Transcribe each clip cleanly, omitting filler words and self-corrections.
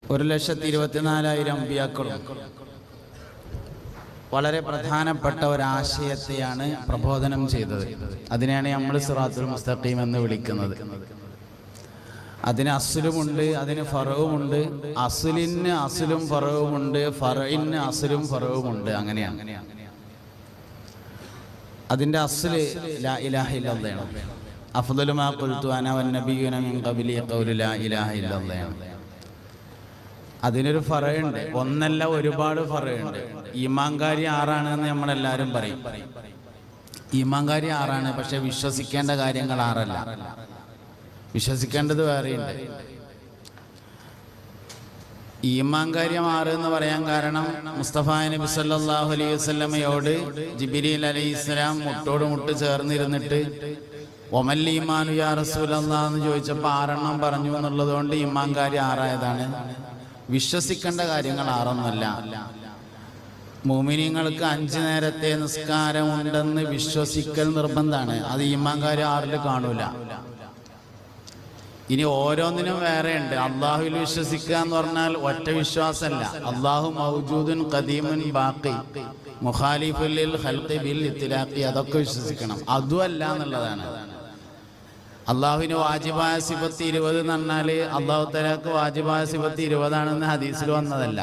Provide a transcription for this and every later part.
1,24,000 അമ്പിയാക്കളും വളരെ പ്രധാനപ്പെട്ട ഒരാശയത്തെയാണ് പ്രബോധനം ചെയ്തത്. അതിനെയാണ് നമ്മൾ സിറാത്തുൽ മുസ്തഖീം എന്ന് വിളിക്കുന്നത്. അതിന് അസ്ലുമുണ്ട്, അതിന് ഫറവുമുണ്ട്. അസ്ലിന് അസ്ലും ഫറവുമുണ്ട്, ഫറഇന് അസ്ലും ഫറവുമുണ്ട്. അങ്ങനെയാണ്. അതിൻ്റെ അസ്ല് ലാ ഇലാഹ ഇല്ലല്ലാഹ്. അഫ്ദലു മാ ഖുൽതു അന വന്നബിയ്യുന മിൻ ഖബ്ലി ഖൗലു ലാ ഇലാഹ ഇല്ലല്ലാഹ്. അതിനൊരു ഫറയുണ്ട്, ഒന്നല്ല ഒരുപാട് ഫറയുണ്ട്. ഈമാൻകാരി 6 എന്ന് നമ്മളെല്ലാവരും പറയും. ഈമാൻകാരി 6, പക്ഷെ വിശ്വസിക്കേണ്ട കാര്യങ്ങൾ 6 അല്ല. വിശ്വസിക്കേണ്ടത് വേറെയുണ്ട്. ഈമാൻകാര്യം 6 എന്ന് പറയാൻ കാരണം മുസ്തഫ നബി സല്ലല്ലാഹു അലൈഹി വസല്ലമയോട് ജിബ്രീൽ അലൈഹിസ്സലാം മുട്ടോട് മുട്ട് ചേർന്നിരുന്നിട്ട് ഒമൽ ഈമാനു യാ റസൂലല്ലാഹ് എന്ന് ചോദിച്ചപ്പോൾ 6 പറഞ്ഞു എന്നുള്ളത് കൊണ്ട് ഈമാൻകാരി 6 ആയതാണ്. വിശ്വസിക്കേണ്ട കാര്യങ്ങൾ 6 ഒന്നുമല്ല. മുഅ്മിനീങ്ങൾക്ക് 5 നേരത്തെ നിസ്കാരം ഉണ്ടെന്ന് വിശ്വസിക്കൽ നിർബന്ധമാണ്. അത് ഈമാൻകാരി 6 കാണൂല. ഇനി ഓരോന്നിനും വേറെ ഉണ്ട്. അള്ളാഹുവിൽ വിശ്വസിക്കുക എന്ന് പറഞ്ഞാൽ ഒറ്റ വിശ്വാസമല്ല. അള്ളാഹു മൗജൂദുൻ ഖദീമുൻ ബാഖി മുഖാലിഫുൽ ലിൽ ഖൽഖി ബിൽ ഇത്ലാഖി, അതൊക്കെ വിശ്വസിക്കണം. അതുമല്ല എന്നുള്ളതാണ്. അള്ളാഹുവിന് വാജിബായ സിഫത്ത് 20 എന്ന് പറഞ്ഞാൽ അള്ളാഹു തആലക്ക് വാജിബായ സിഫത്ത് 20 ആണെന്ന് ഹദീസിൽ വന്നതല്ല.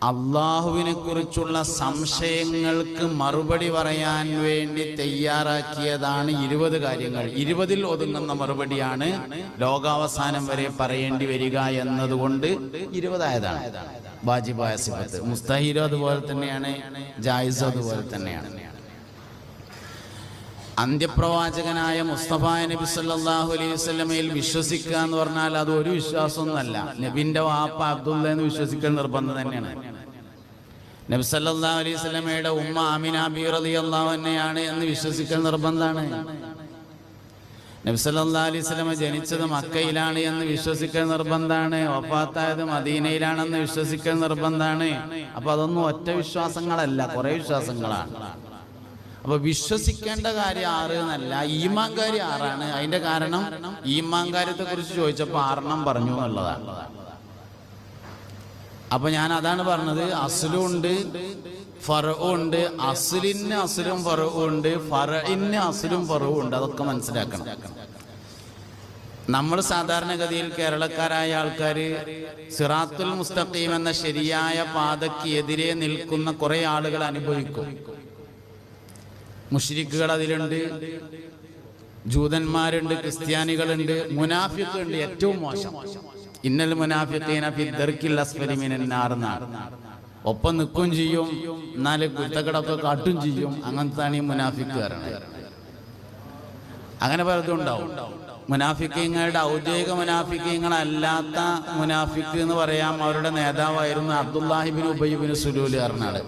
അള്ളാഹുവിനെ കുറിച്ചുള്ള സംശയങ്ങൾക്ക് മറുപടി പറയാൻ വേണ്ടി തയ്യാറാക്കിയതാണ് 20 കാര്യങ്ങൾ. 20ൽ ഒതുങ്ങുന്ന മറുപടിയാണ് ലോകാവസാനം വരെ പറയേണ്ടി വരിക എന്നതുകൊണ്ട് 20 ആയതാണ് വാജിബായ സിഫത്ത്. മുസ്തഹീലും അതുപോലെ തന്നെയാണ്, ജായിസും അതുപോലെ തന്നെയാണ്. അന്ത്യപ്രവാചകനായ മുസ്തഫ നബി സല്ലല്ലാഹു അലൈഹി വസല്ലമയിൽ വിശ്വസിക്കുക എന്ന് പറഞ്ഞാൽ അത് ഒരു വിശ്വാസമൊന്നുമല്ല. നബിന്റെ വാപ്പ അബ്ദുള്ള എന്ന് വിശ്വസിക്കൽ നിർബന്ധം തന്നെയാണ്. നബി സല്ലല്ലാഹു അലൈഹി വസല്ലമയുടെ ഉമ്മ ആമിന ബിബി റളിയല്ലാഹു അൻഹയാണ് എന്ന് വിശ്വസിക്കൽ നിർബന്ധമാണ്. നബി സല്ലല്ലാഹു അലൈഹി വസല്ലമ ജനിച്ചത് മക്കയിലാണ് എന്ന് വിശ്വസിക്കൽ നിർബന്ധമാണ്. വഫാത്തായത് മദീനയിലാണെന്ന് വിശ്വസിക്കൽ നിർബന്ധമാണ്. അപ്പൊ അതൊന്നും ഒറ്റ വിശ്വാസങ്ങളല്ല, കുറെ വിശ്വാസങ്ങളാണ്. അപ്പൊ വിശ്വസിക്കേണ്ട കാര്യം 6 എന്നല്ല, ഈമാൻകാരി 6. അതിന്റെ കാരണം ഈമാൻകാര്യത്തെ കുറിച്ച് ചോദിച്ചപ്പോൾ 6 പറഞ്ഞു എന്നുള്ളതാണ്. അപ്പൊ ഞാൻ അതാണ് പറഞ്ഞത്. അസ്ലും ഉണ്ട്, ഫറഉം ഉണ്ട്. അസ്ലിന് അസ്ലും ഫറഉം ഉണ്ട്, ഫറഇന് അസ്ലും ഫറഉം ഉണ്ട്. അതൊക്കെ മനസ്സിലാക്കണം. നമ്മൾ സാധാരണഗതിയിൽ കേരളക്കാരായ ആൾക്കാർ സിറാത്തുൽ മുസ്തഖീം എന്ന ശരിയായ പാതയ്ക്ക് എതിരെ നിൽക്കുന്ന കുറെ ആളുകൾ അനുഭവിക്കും. മുശ്രിക്കുകൾ അതിലുണ്ട്, ജൂതന്മാരുണ്ട്, ക്രിസ്ത്യാനികളുണ്ട്, മുനാഫിഖുണ്ട്. ഏറ്റവും മോശം ഇന്നൽ മുനാഫിഖീന ഫി ദർക്കിൽ അസ്ഫലി മിനൻ നാർ. ഒപ്പം നിൽക്കുകയും ചെയ്യും, എന്നാല് കുറ്റക്കടൊക്കെ കാട്ടും ചെയ്യും. അങ്ങനത്താണ് ഈ മുനാഫിക്കുകാരാണ്. അങ്ങനെ പലതും ഉണ്ടാവും. മുനാഫിക്കീങ്ങളുടെ ഔദ്യോഗിക മുനാഫിക്കീങ്ങളല്ലാത്ത മുനാഫിക്ക് എന്ന് പറയാം. അവരുടെ നേതാവായിരുന്നു അബ്ദുല്ലാഹി ഇബ്നു ഉബയ്യ് ഇബ്നു സുലൂൽ പറഞ്ഞാണ്.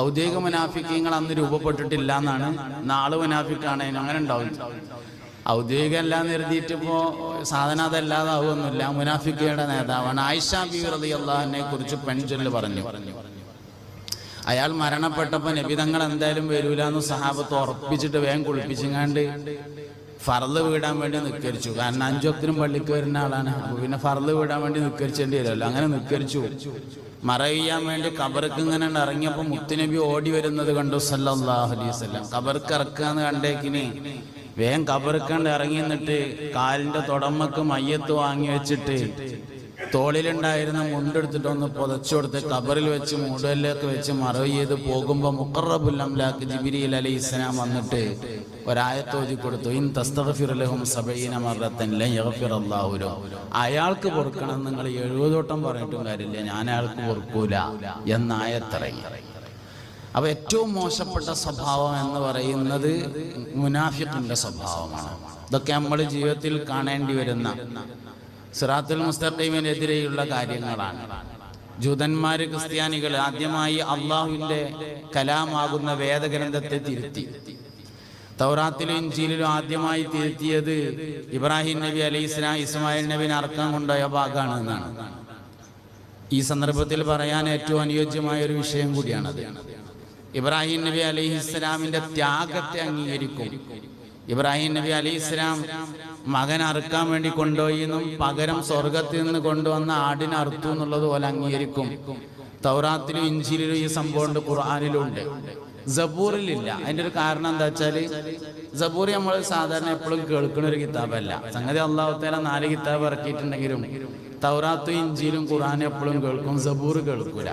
ഔദ്യോഗിക മുനാഫിക്കീങ്ങൾ അന്ന് രൂപപ്പെട്ടിട്ടില്ല എന്നാണ്. നാള് മുനാഫിക്കാണ്, അങ്ങനെ ഉണ്ടാവും. ഔദ്യോഗിക എല്ലാം നിർത്തിയിട്ട് ഇപ്പോ സാധനം അതല്ലാതെ ആവുമൊന്നുമില്ല. മുനാഫിക്കയുടെ നേതാവാണ്. ആയിഷ ബിബി റളിയല്ലാഹു അൻഹയെ കുറിച്ച് പെൺചൊല്ല് പറഞ്ഞു. അയാൾ മരണപ്പെട്ടപ്പോൾ നബി തങ്ങൾ എന്തായാലും വരൂലെന്ന് സഹാബത്ത് ഉറപ്പിച്ചിട്ട് വേഗം കുളിപ്പിച്ചങ്ങാണ്ട് ഫർള് വീടാൻ വേണ്ടി നിസ്കരിച്ചു. കാരണം 5 വക്തിനും പള്ളിക്ക് വരുന്ന ആളാണ്. അപ്പൊ പിന്നെ ഫർള് വീടാൻ വേണ്ടി നിസ്കരിച്ചേണ്ടി വരുമല്ലോ. അങ്ങനെ നിസ്കരിച്ചു. മറയ്യാൻ വേണ്ടി കബർക്ക് ഇങ്ങനെ ഇറങ്ങിയപ്പോൾ മുത്തുനബി ഓടി വരുന്നത് കണ്ടു സല്ലല്ലാഹു അലൈഹി വസല്ലം. കബർക്ക് ഇറക്കാന്ന് കണ്ടേക്കിന് വേഗം കബർക്കണ്ട് ഇറങ്ങി നിന്നിട്ട് കാലിന്റെ തുടമ്മക്ക് മയ്യത്ത് വാങ്ങി വെച്ചിട്ട് തോളിലുണ്ടായിരുന്ന മുണ്ടെടുത്തിട്ടൊന്ന് പുതച്ചു കൊടുത്ത് കബറിൽ വെച്ച് മൂടലിലേക്ക് വെച്ച് മറവ് ചെയ്ത് പോകുമ്പോൾ മുഖറബുൽ അംലാക്ക് ജിബ്രീൽ അലൈഹിസ്സലാം വന്നിട്ട് ഒരായത്ത് ഓതി കൊടുത്തു. ഇൻ തസ്തഗ്ഫിർ ലഹും 70 മറത്തൻ ലൻ യഗ്ഫിറല്ലാഹു ലഹും. അയാൾക്ക് പൊറുക്കണം നിങ്ങൾ 70 വട്ടം പറഞ്ഞിട്ടും കാര്യമില്ല, ഞാൻ അയാൾക്ക് പൊറുക്കൂല എന്ന ആയത്തിറങ്ങി. അപ്പൊ ഏറ്റവും മോശപ്പെട്ട സ്വഭാവം എന്ന് പറയുന്നത് മുനാഫിഖിന്റെ സ്വഭാവമാണ്. ഇതൊക്കെ നമ്മൾ ജീവിതത്തിൽ കാണേണ്ടി വരുന്ന സിറാത്തുൽ മുസ്തഖീമിനെതിരെയുള്ള കാര്യങ്ങളാണ്. ജൂതന്മാര്, ക്രിസ്ത്യാനികൾ ആദ്യമായി അള്ളാഹുവിന്റെ കലാമാകുന്ന വേദഗ്രന്ഥത്തെ തിരുത്തി. തൗറാത്തിലും ഇൻജീലിലും ആദ്യമായി തിരുത്തിയത് ഇബ്രാഹിം നബി അലൈഹിസ്സലാം ഇസ്മായിൽ നബിനെ അറക്കാൻ കൊണ്ടുപോയ ഭാഗമാണ് എന്നാണ്. ഈ സന്ദർഭത്തിൽ പറയാൻ ഏറ്റവും അനുയോജ്യമായ ഒരു വിഷയം കൂടിയാണത്. ഇബ്രാഹിം നബി അലൈഹിസ്സലാമിന്റെ ത്യാഗത്തെ അംഗീകരിക്കും. ഇബ്രാഹിം നബി അലൈഹി ഇസ്ലാം മകൻ അറുക്കാൻ വേണ്ടി കൊണ്ടുപോയിന്നും പകരം സ്വർഗത്തിൽ നിന്ന് കൊണ്ടുവന്ന ആടിനെ അറുത്തു എന്നുള്ളത് പോലെ അംഗീകരിക്കും. തൗറാത്തിലും ഇഞ്ചീലിലും ഈ സംഭവം ഉണ്ട്, ഖുർആനിലും ഉണ്ട്, സബൂറിലില്ല. അതിൻ്റെ ഒരു കാരണം എന്താ വെച്ചാൽ സബൂർ നമ്മൾ സാധാരണ എപ്പോഴും കേൾക്കുന്ന ഒരു കിതാബല്ല. സംഗതി അല്ലാഹു തആല 4 കിതാബ് ഇറക്കിയിട്ടുണ്ടെങ്കിലും തൗറാത്തും ഇഞ്ചീലും ഖുർആനും എപ്പോഴും കേൾക്കും, സബൂർ കേൾക്കൂല.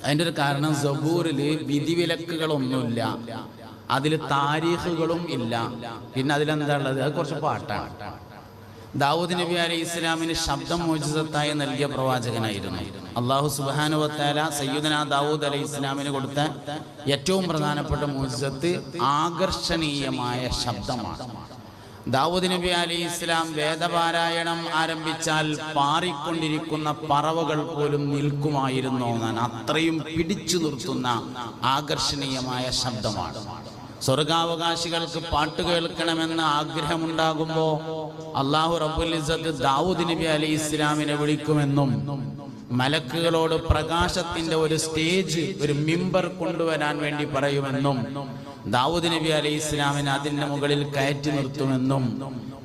അതിൻ്റെ ഒരു കാരണം സബൂറിൽ വിധിവിലക്കുകളൊന്നുമില്ല, അതിൽ താരീഖുകളും ഇല്ല. പിന്നെ അതിലെന്താ ഉള്ളത്? അത് കുറച്ച് പാട്ടാണ്. ദാവൂദ് നബി അലൈഹി ഇസ്ലാമിന് ശബ്ദം മോചിതത്തായി നൽകിയ പ്രവാചകനായിരുന്നു. അള്ളാഹു സുബ്ഹാനഹു വ തആല സയ്യിദുനാ ദാവൂദ് അലൈഹി ഇസ്ലാമിന് കൊടുത്ത ഏറ്റവും പ്രധാനപ്പെട്ട മോചിതത്ത് ആകർഷണീയമായ ശബ്ദമാണ്. ദാവൂദ് നബി അലൈഹി ഇസ്ലാം വേദപാരായണം ആരംഭിച്ചാൽ പാറിക്കൊണ്ടിരിക്കുന്ന പറവകൾ പോലും നിൽക്കുമായിരുന്നു എന്നാണ്. അത്രയും പിടിച്ചു നിർത്തുന്ന ആകർഷണീയമായ ശബ്ദമാണ്. സ്വർഗാവകാശികൾക്ക് പാട്ട് കേൾക്കണമെന്ന ആഗ്രഹമുണ്ടാകുമ്പോൾ അല്ലാഹു റബ്ബുൽ ഇസ്സത്ത് ദാവൂദ് നബി അലൈഹി ഇസ്ലാമിനെ വിളിക്കുമെന്നും മലക്കുകളോട് പ്രകാശത്തിന്റെ ഒരു സ്റ്റേജ്, ഒരു മിമ്പർ കൊണ്ടുവരാൻ വേണ്ടി പറയുമെന്നും ദാവൂദ് നബി അലൈഹി ഇസ്ലാമിനെ അതിന്റെ മുകളിൽ കയറ്റി നിർത്തുമെന്നും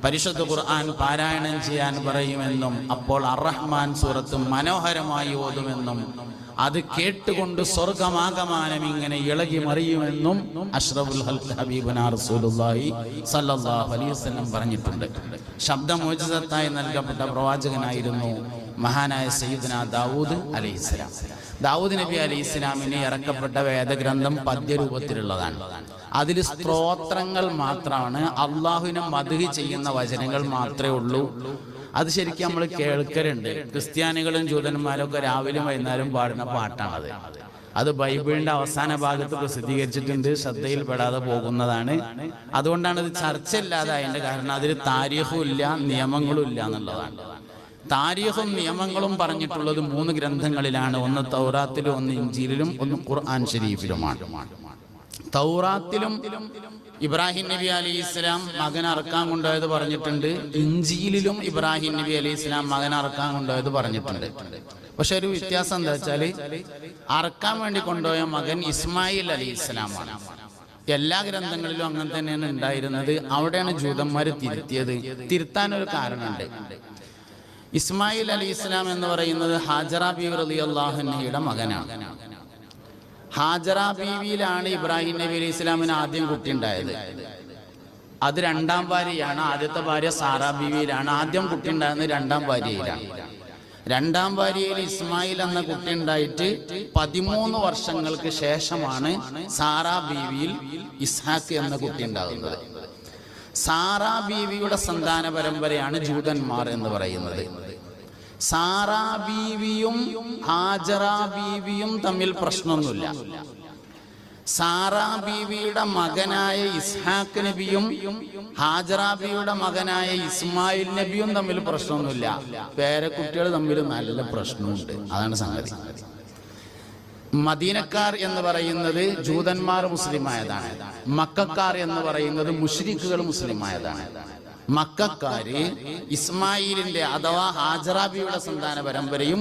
പരിശുദ്ധ ഖുർആൻ പാരായണം ചെയ്യാൻ പറയുമെന്നും അപ്പോൾ അർ-റഹ്മാൻ സൂറത്ത് മനോഹരമായി ഓതുമെന്നും അത് കേട്ടുകൊണ്ട് സ്വർഗമാകമാനം ഇങ്ങനെ ഇളകി മറിയുമെന്നും അഷ്റഫുൽ ഖൽഖ് ഹബീബുനാ റസൂലുള്ളാഹി സ്വല്ലല്ലാഹു അലൈഹി വസല്ലം പറഞ്ഞിട്ടുണ്ട്. ശബ്ദ മോചിതത്തായി നൽകപ്പെട്ട പ്രവാചകനായിരുന്നു മഹാനായ സയ്യിദുനാ ദാവൂദ് അലൈഹിസ്സലാം. ദാവൂദ് നബി അലൈഹിസ്സലാമിന് ഇറക്കപ്പെട്ട വേദഗ്രന്ഥം പദ്യരൂപത്തിലുള്ളതാണ്. അതിൽ സ്തോത്രങ്ങൾ മാത്രമാണ്, അള്ളാഹുവിനെ മദ്ഹ് ചെയ്യുന്ന വചനങ്ങൾ മാത്രമേ ഉള്ളൂ. അത് ശരിക്കും നമ്മൾ കേൾക്കലുണ്ട്. ക്രിസ്ത്യാനികളും ജൂതന്മാരും ഒക്കെ രാവിലെ വൈകുന്നേരം പാടുന്ന പാട്ടാണത്. അത് ബൈബിളിന്റെ അവസാന ഭാഗത്ത് പ്രസിദ്ധീകരിച്ചിട്ടുണ്ട്, ശ്രദ്ധയിൽപ്പെടാതെ പോകുന്നതാണ്. അതുകൊണ്ടാണ് ഇത് ചർച്ചയില്ലാതായതിന്റെ കാരണം. അതിൽ താരീഖും ഇല്ല, നിയമങ്ങളും ഇല്ല എന്നുള്ളതാണ്. താരീഖും നിയമങ്ങളും പറഞ്ഞിട്ടുള്ളത് 3 ഗ്രന്ഥങ്ങളിലാണ്. ഒന്ന് തൗറാത്തിലും, ഒന്ന് ഇഞ്ചീലിലും, ഒന്ന് ഖുർആൻ ശരീഫിലുമാണ്. തൗറാത്തിലും ഇബ്രാഹിം നബി അലൈഹി ഇസ്ലാം മകൻ അറക്കാൻ കൊണ്ടുപോയത് പറഞ്ഞിട്ടുണ്ട്. ഇഞ്ചീലിലും ഇബ്രാഹിം നബി അലൈഹി ഇസ്ലാം മകൻ അറക്കാൻ കൊണ്ടുപോയത് പറഞ്ഞിട്ടുണ്ട്. പക്ഷെ ഒരു വ്യത്യാസം എന്താ വെച്ചാല് അറക്കാൻ വേണ്ടി കൊണ്ടുപോയ മകൻ ഇസ്മായിൽ അലൈഹി ഇസ്ലാമാണ്. എല്ലാ ഗ്രന്ഥങ്ങളിലും അങ്ങനെ തന്നെയാണ് ഉണ്ടായിരുന്നത്. അവിടെയാണ് ജൂതന്മാർ തിരുത്തിയത്. തിരുത്താനൊരു കാരണമുണ്ട്. ഇസ്മായിൽ അലൈഹി ഇസ്ലാം എന്ന് പറയുന്നത് ഹാജറ ബീവി റളിയല്ലാഹു അൻഹയുടെ മകനാണ്. ഹാജറ ബീവിയിലാണ് ഇബ്രാഹിം നബി അലൈഹി ഇസ്ലാമിന് ആദ്യം കുട്ടി ഉണ്ടായത്. അത് 2ാം ഭാര്യയാണ്. ആദ്യത്തെ ഭാര്യ സാറാ ബീവിയിലാണ്. ആദ്യം കുട്ടി ഉണ്ടായിരുന്നത് 2ാം ഭാര്യയിലാണ്. 2ാം ഭാര്യയിൽ ഇസ്മായിൽ എന്ന കുട്ടി ഉണ്ടായിട്ട് 13 വർഷങ്ങൾക്ക് ശേഷമാണ് സാറാ ബീവിയിൽ ഇസ്ഹാഖ് എന്ന കുട്ടി ഉണ്ടാകുന്നത്. സാറാ ബീവിയുടെ സന്താന പരമ്പരയാണ് ജൂതന്മാർ എന്ന് പറയുന്നത്. സാറാ ബീവിയും ഹാജറ ബീവിയും തമ്മിൽ പ്രശ്നമൊന്നുമില്ല. സാറാ ബീവിയുടെ മകനായ ഇസ്ഹാഖ് നബിയും ഹാജറ ബീവിയുടെ മകനായ ഇസ്മായിൽ നബിയും തമ്മിൽ പ്രശ്നമൊന്നുമില്ല. പേരക്കുട്ടികൾ തമ്മിൽ നല്ല പ്രശ്നമുണ്ട്. അതാണ് സംഗതി. മദീനക്കാർ എന്ന് പറയുന്നത് ജൂതന്മാർ മുസ്ലിമായതാണ്. മക്കക്കാർ എന്ന് പറയുന്നത് മുശ്രിക്കുകൾ മുസ്ലിമായതാണ്. മക്കക്കാര് ഇസ്മായിലിന്റെ അഥവാ ഹാജറാബിയുടെ സന്താന പരമ്പരയും,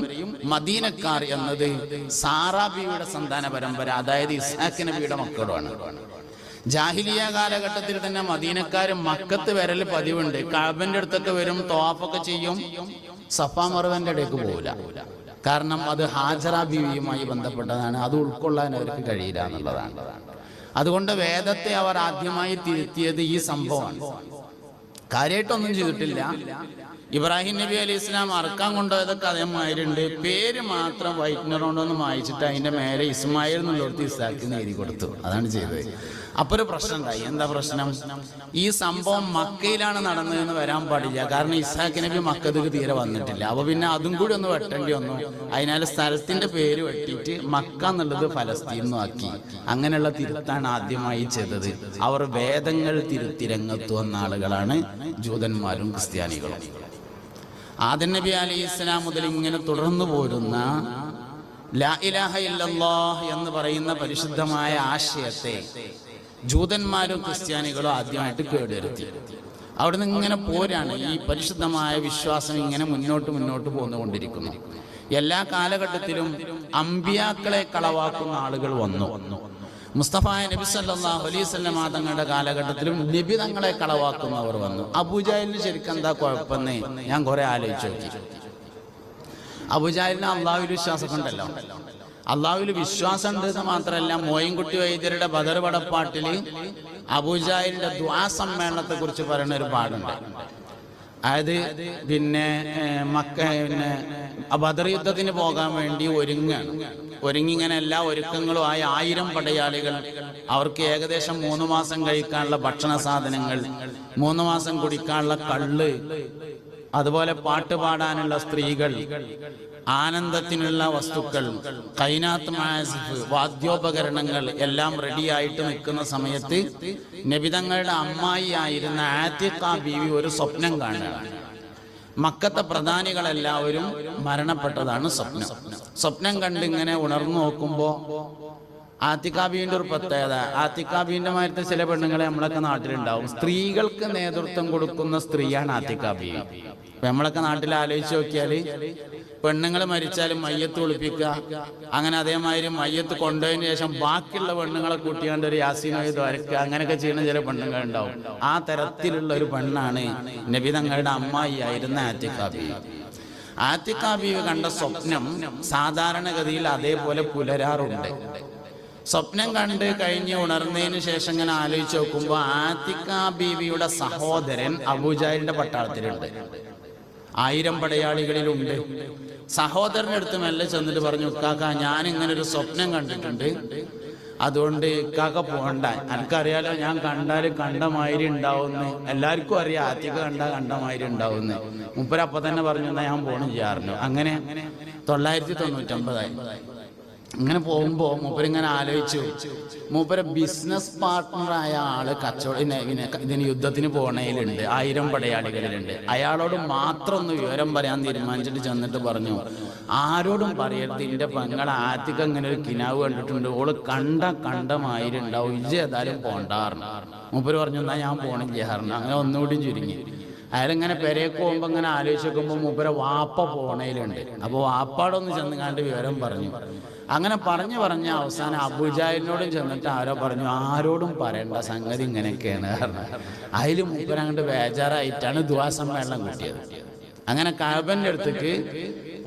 മദീനക്കാർ എന്നത് സാറാബിയുടെ സന്താന പരമ്പര, അതായത് ഇസ്ഹാഖ് നബിയുടെ മക്കളുമാണ്. ജാഹിലിയ കാലഘട്ടത്തിൽ തന്നെ മദീനക്കാര് മക്കത്ത് വരൽ പതിവുണ്ട്. കഅബന്റെ അടുത്തൊക്കെ വരും, തവാഫൊക്കെ ചെയ്യും. സഫാ മർവന്റെ ഇടയ്ക്ക് പോകില്ല. കാരണം അത് ഹാജറ ബീവിയുമായി ബന്ധപ്പെട്ടതാണ്. അത് ഉൾക്കൊള്ളാൻ അവർക്ക് കഴിയില്ല എന്നുള്ളതാണ്. അതുകൊണ്ട് വേദത്തെ അവർ ആദ്യമായി തിരുത്തിയത് ഈ സംഭവമാണ്. കാര്യമായിട്ടൊന്നും ചെയ്തിട്ടില്ല. ഇബ്രാഹിം നബി അലൈഹി ഇസ്ലാം അറക്കാൻ കൊണ്ടുപോയതൊക്കെ അതേമാതിരിണ്ട്. പേര് മാത്രം വൈറ്റ്നറോണ്ടൊന്ന് വായിച്ചിട്ട് അതിന്റെ മേലെ ഇസ്മായിൽ എന്നുള്ളടത്ത് ഇസ്ഹാഖിന് എഴുതി കൊടുത്തു. അതാണ് ചെയ്തത്. അപ്പൊ ഒരു പ്രശ്നം ഉണ്ടായി. എന്താ പ്രശ്നം? ഈ സംഭവം മക്കയിലാണ് നടന്നതെന്ന് വരാൻ പാടില്ല. കാരണം ഇസ്ഹാഖ് നബി മക്കത്തേക്ക് തീരെ വന്നിട്ടില്ല. അപ്പൊ പിന്നെ അതും കൂടി ഒന്ന് വെട്ടേണ്ടി വന്നു. അതിനാൽ സ്ഥലത്തിന്റെ പേര് വെട്ടിയിട്ട് മക്ക എന്നുള്ളത് ഫലസ്തീനും ആക്കി. അങ്ങനെയുള്ള തിരുത്താണ് ആദ്യമായി ചെയ്തത്. അവർ വേദങ്ങൾ തിരുത്തി രംഗത്ത് വന്ന ആളുകളാണ് ജൂതന്മാരും ക്രിസ്ത്യാനികളും. ആദം നബി അലൈഹി ഇസ്ലാം മുതൽ ഇങ്ങനെ തുടർന്നു പോരുന്ന ലാ ഇലാഹ ഇല്ലല്ലാഹ് എന്ന് പറയുന്ന പരിശുദ്ധമായ ആശയത്തെ ജൂതന്മാരും ക്രിസ്ത്യാനികളും ആദ്യമായിട്ട് കേടുവരുത്തി. അവിടുന്ന് ഇങ്ങനെ പോരാണ്. ഈ പരിശുദ്ധമായ വിശ്വാസം ഇങ്ങനെ മുന്നോട്ട് പോന്നുകൊണ്ടിരിക്കുന്നു. എല്ലാ കാലഘട്ടത്തിലും അമ്പിയാക്കളെ കളവാക്കുന്ന ആളുകൾ വന്നു. മുസ്തഫ നബി സല്ലല്ലാഹു അലൈഹി വസല്ലം തങ്ങളുടെ കാലഘട്ടത്തിലും നബി തങ്ങളെ കളവാക്കുന്നവർ വന്നു. അബൂജഹലിന് ശരിക്കും എന്താ കുഴപ്പമെന്ന് ഞാൻ കുറെ ആലോചിച്ചു നോക്കി. അബൂജഹലിന് അള്ളാഹുവിൽ വിശ്വാസമൊക്കെ ഉണ്ടല്ലോ. അള്ളാഹുവിൽ വിശ്വാസം ഉണ്ട് എന്ന് മാത്രമല്ല, മോയിൻകുട്ടി വൈദ്യരുടെ ബദർ പടപ്പാട്ടിൽ അബൂജഹലിന്റെ ദുആ സമ്മേളനത്തെ കുറിച്ച് പറയുന്ന ഒരു പാടുണ്ട്. അതായത് പിന്നെ ബദർ യുദ്ധത്തിന് പോകാൻ വേണ്ടി ഒരുങ്ങിങ്ങനെ എല്ലാ ഒരുക്കങ്ങളും ആയ 1000 പടയാളികൾ, അവർക്ക് ഏകദേശം 3 മാസം കഴിക്കാനുള്ള ഭക്ഷണ സാധനങ്ങൾ, 3 മാസം കുടിക്കാനുള്ള കള്ള്, അതുപോലെ പാട്ട് പാടാനുള്ള സ്ത്രീകൾ, ആനന്ദത്തിനുള്ള വസ്തുക്കൾ, ഖൈനാത്ത് മാസിഫ്, വാദ്യോപകരണങ്ങൾ എല്ലാം റെഡിയായിട്ട് നിൽക്കുന്ന സമയത്ത് നബിതങ്ങളുടെ അമ്മായി ആയിരുന്ന ആതിഖ ബീവി ഒരു സ്വപ്നം കാണുകയാണ്. മക്കത്തെ പ്രധാനികളെല്ലാവരും മരണപ്പെട്ടതാണ് സ്വപ്നം കണ്ടിങ്ങനെ ഉണർന്നു നോക്കുമ്പോൾ ആതിഖ ബീവിന്റെ ഒരു പ്രത്യേകത, ആതിഖ ബീവിന്റെ മാരത്തെ ചില പെണ്ണുങ്ങളെ നമ്മളൊക്കെ നാട്ടിലുണ്ടാവും. സ്ത്രീകൾക്ക് നേതൃത്വം കൊടുക്കുന്ന സ്ത്രീയാണ് ആതിഖ ബീവി. അപ്പൊ നമ്മളൊക്കെ നാട്ടിൽ ആലോചിച്ച് നോക്കിയാല് പെണ്ണുങ്ങൾ മരിച്ചാലും മയ്യത്ത് ഒളിപ്പിക്കുക, അങ്ങനെ അതേമാതിരി മയ്യത്ത് കൊണ്ടുപോയതിന് ശേഷം ബാക്കിയുള്ള പെണ്ണുങ്ങളെ കൂട്ടിയാണ്ട് ഒരു യാസീനോയി ദ്വാരക്കുക, അങ്ങനെയൊക്കെ ചെയ്യുന്ന ചില പെണ്ണുങ്ങൾ ഉണ്ടാവും. ആ തരത്തിലുള്ള ഒരു പെണ്ണാണ് നബി തങ്ങളുടെ അമ്മായി ആയിരുന്ന ആതിഖ ബീവി. ആതിഖ ബീവി കണ്ട സ്വപ്നം സാധാരണഗതിയിൽ അതേപോലെ പുലരാറുണ്ട്. സ്വപ്നം കണ്ട് കഴിഞ്ഞ് ഉണർന്നതിന് ശേഷം ഇങ്ങനെ ആലോചിച്ച് നോക്കുമ്പോൾ ആതിഖ ബീവിയുടെ സഹോദരൻ അബൂജഹലിന്റെ പട്ടാളത്തിലുണ്ട്, 1000 പടയാളികളിലുണ്ട്. സഹോദരൻ്റെ അടുത്ത് മെല്ലെ ചെന്നിട്ട് പറഞ്ഞു, കാക്ക ഞാൻ ഇങ്ങനെ ഒരു സ്വപ്നം കണ്ടിട്ടുണ്ട്, അതുകൊണ്ട് കാക്ക പോകണ്ട, എനിക്കറിയാലോ ഞാൻ കണ്ടാൽ കണ്ടമാതിരി ഉണ്ടാവുമെന്ന്, എല്ലാവർക്കും അറിയാം ആതിഖ കണ്ടമാതിരി ഉണ്ടാവുമെന്ന്. മൂപ്പരപ്പം തന്നെ പറഞ്ഞു എന്നാ ഞാൻ പോകണം ചെയ്യാറുണ്ട്. അങ്ങനെ 999 ഇങ്ങനെ പോകുമ്പോൾ മൂപ്പരിങ്ങനെ ആലോചിച്ചു, മൂപ്പര ബിസിനസ് പാർട്ട്ണറായ ആള് ഇതിന് യുദ്ധത്തിന് പോണയിലുണ്ട്, 1000 പടയാളികളിലുണ്ട്. അയാളോട് മാത്രം ഒന്ന് വിവരം പറയാൻ തീരുമാനിച്ചിട്ട് ചെന്നിട്ട് പറഞ്ഞു, ആരോടും പറയരുത്, ഇതിന്റെ പെങ്ങൾ ആതിഖ ഇങ്ങനെ ഒരു കിനാവ് കണ്ടിട്ടുണ്ട്, ഓള് കണ്ടമാതിരി ഉണ്ടാവും, ഇജ്ജ് ഏതായാലും പോണ്ടാറുണ്ട്. മൂപ്പര് പറഞ്ഞു എന്നാ ഞാൻ പോണം ചെയ്യാറുണ്ട്. അങ്ങനെ ഒന്നുകൂടി ചുരുങ്ങി. അയാളിങ്ങനെ പെരേക്ക് പോകുമ്പോൾ ഇങ്ങനെ ആലോചിച്ച് നോക്കുമ്പോൾ മൂപ്പര വാപ്പ പോണയിലുണ്ട്. അപ്പോൾ വാപ്പാടൊന്ന് ചെന്നുകാണ്ട് വിവരം പറഞ്ഞു. അങ്ങനെ പറഞ്ഞ് അവസാനം അബൂജഹലിനോടും ചെന്നിട്ട് ആരോ പറഞ്ഞു, ആരോടും പറയേണ്ട, സംഗതി ഇങ്ങനെയൊക്കെയാണ് കാരണം. അതിൽ മൂപ്പര അങ്ങോട്ട് ബേജാറായിട്ടാണ് ദുആ സമ്മേളനം കിട്ടിയത്. അങ്ങനെ കഅബന്റെ അടുത്തേക്ക്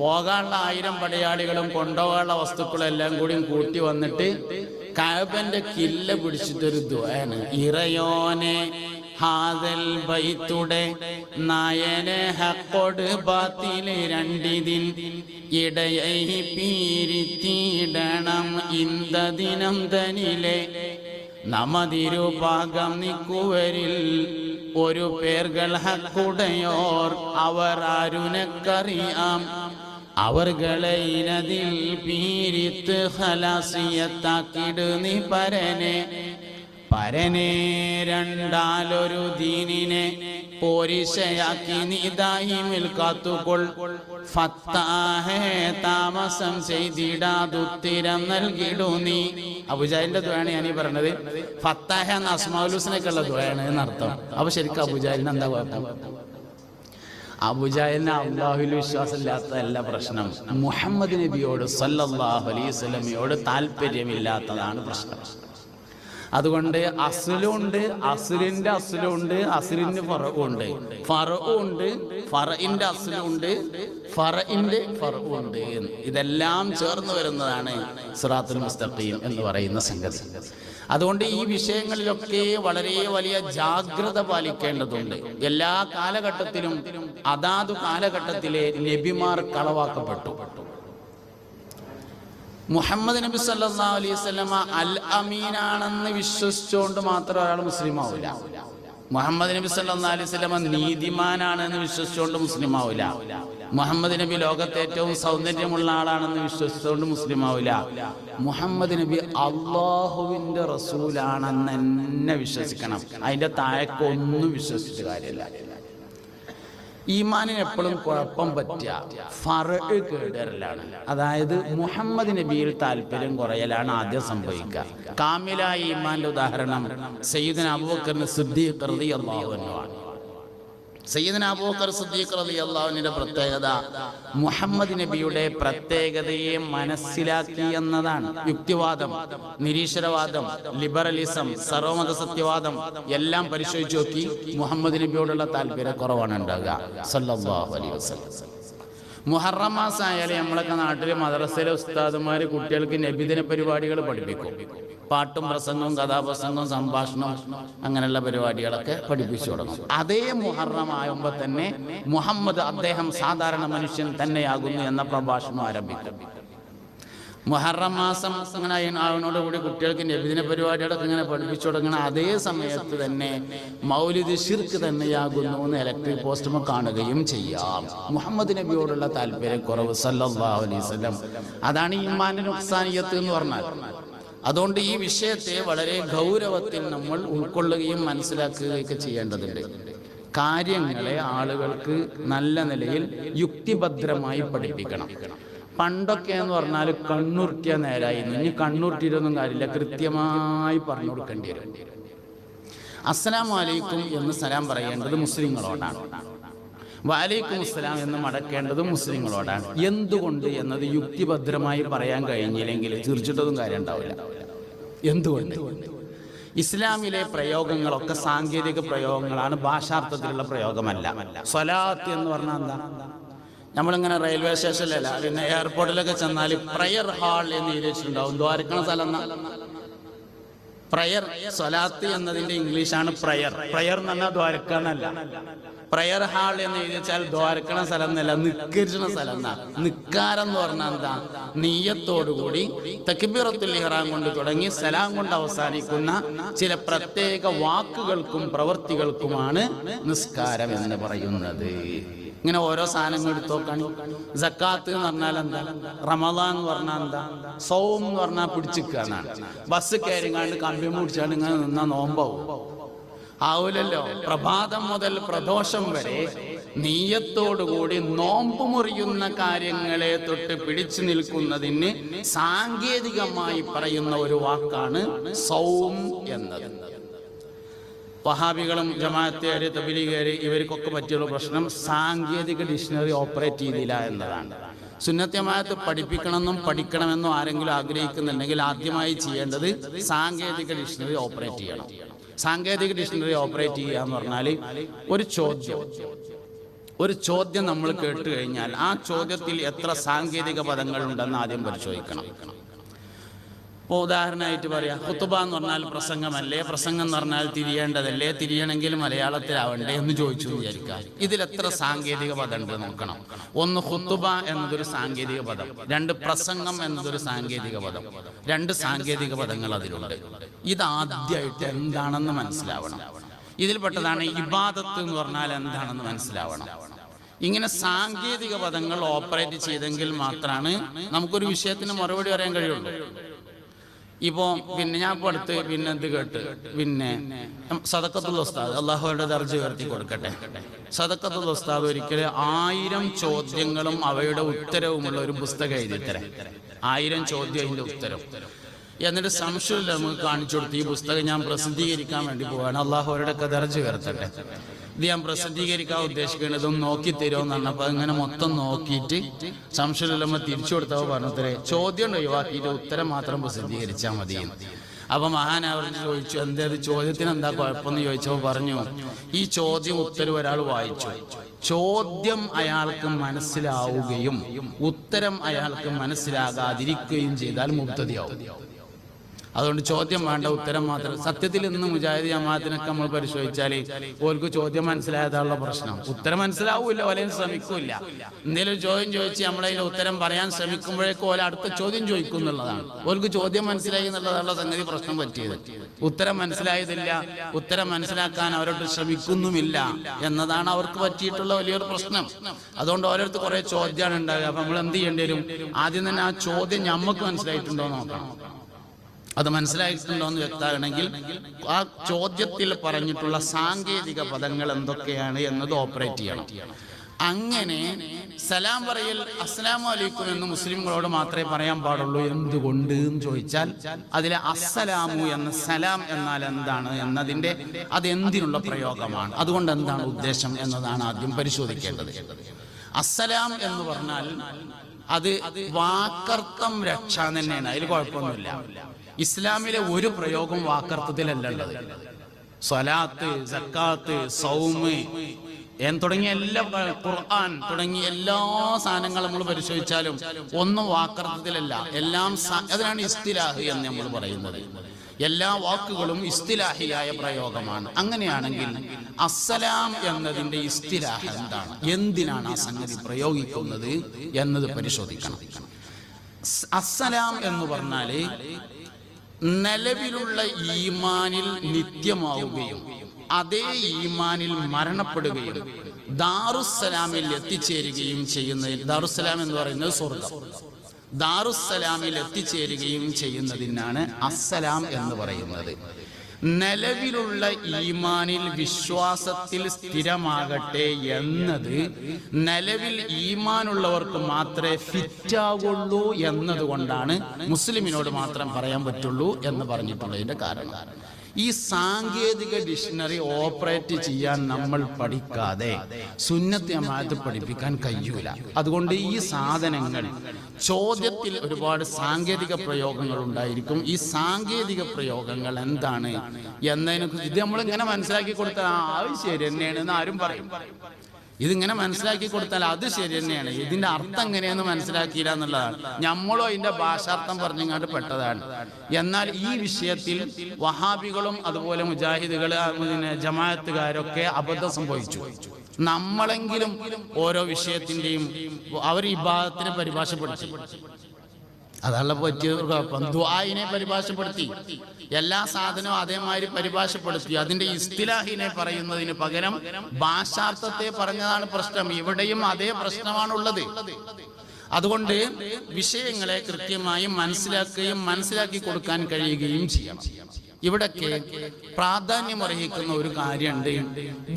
പോകാനുള്ള 1000 പടയാളികളും കൊണ്ടുപോകാനുള്ള വസ്തുക്കളും എല്ലാം കൂടിയും കൂട്ടി വന്നിട്ട് കഅബന്റെ കില്ല പിടിച്ചിട്ടൊരു ദുആണ്, ഇറയോനെ ഹാദൽ ബൈത്തുടെ നായനെ ഹക്കോട് ബാത്തിലെ രണ്ടിതിൻ ഇടയൈ പീരിത്തിടണം ഇന്ദദിനം തനിലെ നമതിരുഭാഗം നിക്കുവരിൽ ഒരു പേർകൾ ഹക്കുടയോർ അവർ ആരുനക്കറിയാം അവർകളെ ഇനതിൽ പീരിത്ത് ഖലാസിയത്താക്കിട് നീ പരനെ രണ്ടാലൊരു ദീനിനെ പോരിശയാക്കി നീ ദായിമിൽ കാത്തുകൊൾ ഫത്താഹേ താമസം ചെയ്തിടാതുത്തിരം നൽകിടു നീ. അബൂജഹലിന്റെ ദുആണ് ഞാനീ പറഞ്ഞത്. ഫത്താഹ എന്ന അസ്മാഉൽ ഹുസ്നയ്ക്കുള്ള ദുആണ് എന്നർത്ഥം. അപ്പൊ ശരിക്കും അബൂജഹലിന് എന്താ കുഴപ്പം? അബൂജഹലിന് അല്ലാഹുവിൽ വിശ്വാസമില്ലാത്തതല്ല പ്രശ്നം, മുഹമ്മദ് നബിയോട് സല്ലല്ലാഹു അലൈഹി വസല്ലമയോട് താല്പര്യമില്ലാത്തതാണ് പ്രശ്നം. അതുകൊണ്ട് അസ്ലുണ്ട്, അസ്ലിന്റെ അസ്ലുണ്ട്, അസ്ലിന് ഫറഉണ്ട്, ഫറഉണ്ട്, ഫറഇന്റെ അസ്ലുണ്ട്, ഫറഇന്റെ ഫറഉണ്ട്. ഇതെല്ലാം ചേർന്ന് വരുന്നതാണ് സിറാത്തുൽ മുസ്തഖീം എന്ന് പറയുന്ന സംഗതി. അതുകൊണ്ട് ഈ വിഷയങ്ങളിലൊക്കെ വളരെ വലിയ ജാഗ്രത പാലിക്കേണ്ടതുണ്ട്. എല്ലാ കാലഘട്ടത്തിലും അതാതു കാലഘട്ടത്തിലെ നബിമാർ കളവാക്കപ്പെട്ടു. മുഹമ്മദ് നബി സല്ലല്ലാഹു അലൈഹി വസല്ലമ അൽ അമീനാണെന്ന് വിശ്വസിച്ചുകൊണ്ട് മാത്രം ഒരാൾ മുസ്ലിം ആവില്ല. മുഹമ്മദ് നബി സല്ലല്ലാഹു അലൈഹി വസല്ലമ നീതിമാനാണെന്ന് വിശ്വസിച്ചുകൊണ്ട് മുസ്ലിം ആവില്ല. മുഹമ്മദ് നബി ലോകത്തെ ഏറ്റവും സൗന്ദര്യമുള്ള ആളാണെന്ന് വിശ്വസിച്ചുകൊണ്ട് മുസ്ലിം ആവില്ല. മുഹമ്മദ് നബി അള്ളാഹുവിന്റെ റസൂലാണെന്ന് തന്നെ വിശ്വസിക്കണം. അതിന്റെ താഴേക്കൊന്നും വിശ്വസിച്ച കാര്യമില്ല. ഈമാനിന് എപ്പോഴും കുഴപ്പം പറ്റുക ഫറഅ് കേടരലാണ്. അതായത് മുഹമ്മദ് നബിയിൽ താല്പര്യം കുറയലാണ് ആദ്യം സംഭവിക്കുക. കാമിലായ ഈമാന്റെ ഉദാഹരണം സയ്യിദുനാ അബൂബക്കർ സിദ്ദീഖ് റളിയല്ലാഹു അൻഹു ആണ്. സയ്യിദന അബൂബക്കർ സിദ്ദീഖ് റളിയല്ലാഹു അൻഹുവിന്റെ പ്രത്യേകത മുഹമ്മദ് നബിയുടെ പ്രത്യേകതയെ മനസ്സിലാക്കി എന്നതാണ്. യുക്തിവാദം, നിരീശ്വരവാദം, ലിബറലിസം, സർവമത സത്യവാദം എല്ലാം പരിശോധിച്ച് നോക്കി മുഹമ്മദ് നബിയോടുള്ള താല്പര്യക്കുറവാണ് ഉണ്ടാകുക സല്ലല്ലാഹു അലൈഹി വസല്ലം. മുഹറം മാസമായാലും നമ്മളൊക്കെ നാട്ടിലെ മദ്രസയിലെ ഉസ്താദുമാർ കുട്ടികൾക്ക് നബിദിന പരിപാടികൾ പഠിപ്പിക്കും. പാട്ടും പ്രസംഗവും കഥാപ്രസംഗവും സംഭാഷണവും അങ്ങനെയുള്ള പരിപാടികളൊക്കെ പഠിപ്പിച്ചു തുടങ്ങും. അതേ മുഹറം ആകുമ്പോൾ തന്നെ മുഹമ്മദ് അദ്ദേഹം സാധാരണ മനുഷ്യൻ തന്നെയാകുന്നു എന്ന പ്രഭാഷണം ആരംഭിക്കും. മുഹറം മാസം അങ്ങനെ ആവുന്നതോടുകൂടി കുട്ടികൾക്ക് നബിദിന പരിപാടികളൊക്കെ ഇങ്ങനെ പഠിപ്പിച്ചു തുടങ്ങണം. അതേ സമയത്ത് തന്നെ മൗലിദ് ശിർക്ക് തന്നെയാകുന്നു എന്ന് ഇലക്ട്രിക് പോസ്റ്റുമ കാണുകയും ചെയ്യാം. മുഹമ്മദ് നബിയോടുള്ള താല്പര്യക്കുറവ് സല്ലല്ലാഹു അലൈഹി വസല്ലം, അതാണ് ഈമാനിന്റെ നുഖ്സാനിയത്ത് എന്ന് പറഞ്ഞാൽ. അതുകൊണ്ട് ഈ വിഷയത്തെ വളരെ ഗൗരവത്തിൽ നമ്മൾ ഉൾക്കൊള്ളുകയും മനസ്സിലാക്കുകയൊക്കെ ചെയ്യേണ്ടതുണ്ട്. കാര്യങ്ങളെ ആളുകൾക്ക് നല്ല നിലയിൽ യുക്തിഭദ്രമായി പഠിപ്പിക്കണം. പണ്ടൊക്കെ എന്ന് പറഞ്ഞാൽ കണ്ണുർട്ടിയ നേരായിരുന്നു. ഇനി കണ്ണുർട്ടിയിലൊന്നും കാര്യമില്ല, കൃത്യമായി പറഞ്ഞു കൊടുക്കേണ്ടി വരും. അസ്സലാമു അലൈക്കും എന്ന് സലാം പറയേണ്ടത് മുസ്ലിങ്ങളോടാണ്, വഅലൈക്കും അസ്സലാം എന്ന് മടക്കേണ്ടത് മുസ്ലിങ്ങളോടാണ്. എന്തുകൊണ്ട് എന്നത് യുക്തിഭദ്രമായി പറയാൻ കഴിഞ്ഞില്ലെങ്കിൽ തീർച്ചയായിട്ടും കാര്യം ഉണ്ടാവില്ല. എന്തുകൊണ്ട്? ഇസ്ലാമിലെ പ്രയോഗങ്ങളൊക്കെ സാങ്കേതിക പ്രയോഗങ്ങളാണ്, ഭാഷാർത്ഥത്തിലുള്ള പ്രയോഗമല്ല. സ്വലാത്ത് എന്ന് പറഞ്ഞാൽ എന്താ? നമ്മളിങ്ങനെ റെയിൽവേ സ്റ്റേഷനിലല്ല, പിന്നെ എയർപോർട്ടിലൊക്കെ ചെന്നാൽ പ്രയർ ഹാൾ എന്ന് എഴുതിയിട്ടുണ്ടാവും. ദ്വാരക്കണ സ്ഥലം പ്രയർ. സ്വലാത്ത് എന്നതിന്റെ ഇംഗ്ലീഷാണ് പ്രയർ. പ്രയർ എന്ന് പറഞ്ഞാൽ ദ്വാരക്കണല്ല. പ്രയർ ഹാൾ എന്ന് എഴുതിച്ചാൽ ദ്വാരക്കണ സ്ഥലം എന്നല്ല, നിക്കരിച്ച സ്ഥലം എന്നാ. നിക്കാരെന്ന് പറഞ്ഞാൽ എന്താ? നീയത്തോടുകൂടി തക്ബീറത്തുൽ ഇഹ്റാം കൊണ്ട് തുടങ്ങി സലാം കൊണ്ട് അവസാനിക്കുന്ന ചില പ്രത്യേക വാക്കുകൾക്കും പ്രവൃത്തികൾക്കുമാണ് നിസ്കാരം എന്ന് പറയുന്നത്. ഇങ്ങനെ ഓരോ സാധനങ്ങൾ എടുത്തു നോക്കാണ്. സക്കാത്ത് എന്ന് പറഞ്ഞാൽ എന്താ? റമദാൻ എന്ന് പറഞ്ഞാൽ എന്താ? സൗം എന്ന് പറഞ്ഞാൽ പിടിച്ചിരിക്കുകയാണ്. ബസ് കയറിങ്ങാണ്ട് കമ്പി മുടിച്ചാണ്ട് ഇങ്ങനെ നിന്നാ നോമ്പാവും ആവൂലല്ലോ. പ്രഭാതം മുതൽ പ്രദോഷം വരെ നീയത്തോടുകൂടി നോമ്പ് മുറിയുന്ന കാര്യങ്ങളെ തൊട്ട് പിടിച്ചു നിൽക്കുന്നതിന് സാങ്കേതികമായി പറയുന്ന ഒരു വാക്കാണ് സൗം എന്നത്. വഹാബികളും ജമാഅത്തുകാര് തബ്ലീഗുകാര് ഇവർക്കൊക്കെ പറ്റിയുള്ള പ്രശ്നം സാങ്കേതിക ഡിക്ഷണറി ഓപ്പറേറ്റ് ചെയ്തില്ല എന്നതാണ്. സുന്നത്ത് ജമാഅത്ത് പഠിപ്പിക്കണമെന്നും പഠിക്കണമെന്നും ആരെങ്കിലും ആഗ്രഹിക്കുന്നുണ്ടെങ്കിൽ ആദ്യമായി ചെയ്യേണ്ടത് സാങ്കേതിക ഡിക്ഷണറി ഓപ്പറേറ്റ് ചെയ്യണം. സാങ്കേതിക ഡിക്ഷണറി ഓപ്പറേറ്റ് ചെയ്യുക എന്ന് പറഞ്ഞാൽ ഒരു ചോദ്യം നമ്മൾ കേട്ട് കഴിഞ്ഞാൽ ആ ചോദ്യത്തിൽ എത്ര സാങ്കേതിക പദങ്ങൾ ഉണ്ടെന്ന് ആദ്യം പരിശോധിക്കണം. ഇപ്പോൾ ഉദാഹരണമായിട്ട് പറയാം, ഖുത്ബ എന്ന് പറഞ്ഞാൽ പ്രസംഗമല്ലേ, പ്രസംഗം എന്ന് പറഞ്ഞാൽ തിരിയേണ്ടതല്ലേ, തിരിയണമെങ്കിൽ മലയാളത്തിലാവണ്ടേ എന്ന് ചോദിച്ചു വിചാരിക്കാം. ഇതിലെത്ര സാങ്കേതിക പദം ഉണ്ട് നോക്കണം. ഒന്ന്, ഖുത്ബ എന്നതൊരു സാങ്കേതിക പദം. രണ്ട്, പ്രസംഗം എന്നതൊരു സാങ്കേതിക പദം. രണ്ട് സാങ്കേതിക പദങ്ങൾ അതിലുണ്ട്. ഇതാദ്യമായിട്ട് എന്താണെന്ന് മനസ്സിലാവണം. ഇതിൽപ്പെട്ടതാണ് ഇബാദത്ത് എന്ന് പറഞ്ഞാൽ എന്താണെന്ന് മനസ്സിലാവണം. ഇങ്ങനെ സാങ്കേതിക പദങ്ങൾ ഓപ്പറേറ്റ് ചെയ്തെങ്കിൽ മാത്രമാണ് നമുക്കൊരു വിഷയത്തിന് മറുപടി പറയാൻ കഴിയുള്ളൂ. ഇപ്പോ പിന്നെ ഞാൻ ഇപ്പോൾ അടുത്ത് പിന്നെ എന്ത് കേട്ട്, പിന്നെ സദഖത്തുൽ ഉസ്താദ്, അള്ളാഹുവിന്റെ ദർജ ഉയർത്തി കൊടുക്കട്ടെ, സദഖത്തുൽ ഉസ്താദ് ഒരിക്കൽ 1000 ചോദ്യങ്ങളും അവയുടെ ഉത്തരവുമുള്ള ഒരു പുസ്തകം എഴുതിത്തരാം. 1000 ചോദ്യം അതിന്റെ ഉത്തരം. എന്നിട്ട് സംശയമില്ല നമുക്ക് കാണിച്ചു കൊടുത്ത് ഈ പുസ്തകം ഞാൻ പ്രസിദ്ധീകരിക്കാൻ വേണ്ടി പോവാണ്, അള്ളാഹുവിന്റെ ദർജ ഉയർത്തട്ടെ, ഇത് ഞാൻ പ്രസിദ്ധീകരിക്കാൻ ഉദ്ദേശിക്കുന്നതും നോക്കി തരുമെന്ന് പറഞ്ഞപ്പോൾ അങ്ങനെ മൊത്തം നോക്കിയിട്ട് സംശയമില്ലമ്മ തിരിച്ചു കൊടുത്തവ പറഞ്ഞത്രേ ചോദ്യം ഒഴിവാക്കിയിട്ട് ഉത്തരം മാത്രം പ്രസിദ്ധീകരിച്ചാൽ മതി. അപ്പൊ മഹാനവർ ചോദിച്ചു, എന്തേത് ചോദ്യത്തിന് എന്താ കുഴപ്പമെന്ന് ചോദിച്ചപ്പോൾ പറഞ്ഞു, ഈ ചോദ്യം ഉത്തരം ഒരാൾ വായിച്ചു, ചോദ്യം അയാൾക്ക് മനസ്സിലാവുകയും ഉത്തരം അയാൾക്ക് മനസ്സിലാകാതിരിക്കുകയും ചെയ്താൽ മുബ്തദിയാവും. അതുകൊണ്ട് ചോദ്യം വേണ്ട, ഉത്തരം മാത്രം. സത്യത്തിൽ ഇന്ന് മുജാഹിദ് ജമാഅത്തിനൊക്കെ നമ്മൾ പരിശോധിച്ചാൽ ഓർക്ക് ചോദ്യം മനസ്സിലായതാനുള്ള പ്രശ്നം, ഉത്തരം മനസ്സിലാവൂല്ല, ഓലയും ശ്രമിക്കൂല. എന്തെങ്കിലും ഒരു ചോദ്യം ചോദിച്ച് നമ്മളതിൽ ഉത്തരം പറയാൻ ശ്രമിക്കുമ്പോഴേക്കും ഓല അടുത്ത ചോദ്യം ചോദിക്കും എന്നുള്ളതാണ്. ഓർക്ക് ചോദ്യം മനസ്സിലായി എന്നുള്ളതാണുള്ള സംഗതി പ്രശ്നം പറ്റിയത്. ഉത്തരം മനസ്സിലായതില്ല, ഉത്തരം മനസ്സിലാക്കാൻ അവരോട് ശ്രമിക്കുന്നുമില്ല എന്നതാണ് അവർക്ക് പറ്റിയിട്ടുള്ള വലിയൊരു പ്രശ്നം. അതുകൊണ്ട് ഓരോരുത്തർ കുറെ ചോദ്യമാണ് ഉണ്ടാകുക. അപ്പൊ നമ്മൾ എന്ത് ചെയ്യേണ്ടി വരും? ആദ്യം തന്നെ ആ ചോദ്യം നമുക്ക് മനസ്സിലായിട്ടുണ്ടോ നോക്കണം. അത് മനസ്സിലായിട്ടുണ്ടോ എന്ന് വ്യക്തമാണെങ്കിൽ ആ ചോദ്യത്തിൽ പറഞ്ഞിട്ടുള്ള സാങ്കേതിക പദങ്ങൾ എന്തൊക്കെയാണ് എന്നത് ഓപ്പറേറ്റ് ചെയ്യണം. അങ്ങനെ സലാം പറയൽ അസ്സലാമു അലൈക്കും എന്ന് മുസ്ലിങ്ങളോട് മാത്രമേ പറയാൻ പാടുള്ളൂ. എന്തുകൊണ്ട് എന്ന് ചോദിച്ചാൽ അതിലെ അസ്സലാമു എന്ന സലാം എന്നാൽ എന്താണ് എന്നതിൻ്റെ അതെന്തിനുള്ള പ്രയോഗമാണ്, അതുകൊണ്ട് എന്താണ് ഉദ്ദേശം എന്നതാണ് ആദ്യം പരിശോധിക്കേണ്ടത്. അസ്സലാം എന്ന് പറഞ്ഞാൽ അത് വാക്കർത്ഥം രക്ഷ തന്നെയാണ്, അതിൽ കുഴപ്പമൊന്നുമില്ല. ഇസ്ലാമിലെ ഒരു പ്രയോഗം വാക്കർത്ഥത്തിലല്ല ഉള്ളത്. സ്വലാത്ത്, സക്കാത്ത്, സൗമ് തുടങ്ങിയ എല്ലാ ഖുർആൻ തുടങ്ങിയ എല്ലാ സാധനങ്ങളും നമ്മൾ പരിശോധിച്ചാലും ഒന്നും വാക്കർത്ഥത്തിലല്ല, എല്ലാം അതിനാണ് ഇസ്തിലാഹ് എന്ന് നമ്മൾ പറയുന്നത്. എല്ലാ വാക്കുകളും ഇസ്തിലാഹിയായ പ്രയോഗമാണ്. അങ്ങനെയാണെങ്കിൽ അസ്സലാം എന്നതിൻ്റെ ഇസ്തിലാഹ് എന്താണ്, എന്തിനാണ് ആ സംഗതി പ്രയോഗിക്കുന്നത് എന്നത് പരിശോധിക്കണം. അസ്സലാം എന്ന് പറഞ്ഞാൽ നിലവിലുള്ള ഈമാനിൽ നിത്യമാവുകയും അതേ ഈമാനിൽ മരണപ്പെടുകയും ദാറുസ്സലാമിൽ എത്തിച്ചേരുകയും ചെയ്യുന്ന, ദാറുസ്സലാം എന്ന് പറയുന്നത് സ്വർഗം, ദാറുസ്സലാമിൽ എത്തിച്ചേരുകയും ചെയ്യുന്നതിനാണ് അസ്സലാം എന്ന് പറയുന്നത്. നിലവിലുള്ള ഈമാനിൽ വിശ്വാസത്തിൽ സ്ഥിരമാകട്ടെ എന്നത് നിലവിൽ ഈമാനുള്ളവർക്ക് മാത്രമേ ഫിറ്റാകുള്ളൂ എന്നതുകൊണ്ടാണ് മുസ്ലിമിനോട് മാത്രം പറയാൻ പറ്റുള്ളൂ എന്ന് പറഞ്ഞിട്ടുള്ളതിന്റെ കാരണം. ഈ സാങ്കേതിക ഡിക്ഷണറി ഓപ്പറേറ്റ് ചെയ്യാൻ നമ്മൾ പഠിക്കാതെ സുന്നത്ത് ജമാഅത്ത് പഠിപ്പിക്കാൻ കഴിയൂല. അതുകൊണ്ട് ഈ സാധനങ്ങൾ ചോദ്യത്തിൽ ഒരുപാട് സാങ്കേതിക പ്രയോഗങ്ങൾ ഉണ്ടായിരിക്കും. ഈ സാങ്കേതിക പ്രയോഗങ്ങൾ എന്താണ് എന്നതിനെ കുറിച്ച് ഇത് നമ്മളിങ്ങനെ മനസ്സിലാക്കി കൊടുത്താൽ അത് ശരി തന്നെയാണെന്ന് ആരും പറയും. ഇതിങ്ങനെ മനസ്സിലാക്കി കൊടുത്താൽ അത് ശരി തന്നെയാണ്, ഇതിന്റെ അർത്ഥം എങ്ങനെയെന്ന് മനസ്സിലാക്കിയില്ല എന്നുള്ളതാണ്. നമ്മളും അതിന്റെ ഭാഷാർത്ഥം പറഞ്ഞങ്ങാണ്ട് പെട്ടതാണ്. എന്നാൽ ഈ വിഷയത്തിൽ വഹാബികളും അതുപോലെ മുജാഹിദുകൾ, ജമാഅത്തുകാരൊക്കെ അബദ്ധം സംഭവിച്ചു. നമ്മളെങ്കിലും ഓരോ വിഷയത്തിന്റെയും അവർ ഇബാദത്തിനെ പരിഭാഷപ്പെടുത്തി, അതല്ല പറ്റിയ ദുആഇനെ പരിഭാഷപ്പെടുത്തി, എല്ലാ സാധനവും അതേമാതിരി പരിഭാഷപ്പെടുത്തി. അതിന്റെ ഇസ്തിലാഹിനെ പറയുന്നതിന് പകരം ഭാഷാർത്ഥത്തെ പറഞ്ഞതാണ് പ്രശ്നം. ഇവിടെയും അതേ പ്രശ്നമാണുള്ളത്. അതുകൊണ്ട് വിഷയങ്ങളെ കൃത്യമായി മനസ്സിലാക്കുകയും മനസ്സിലാക്കി കൊടുക്കാൻ കഴിയുകയും ചെയ്യണം. ഇവിടൊക്കെ പ്രാധാന്യമർഹിക്കുന്ന ഒരു കാര്യമുണ്ട്.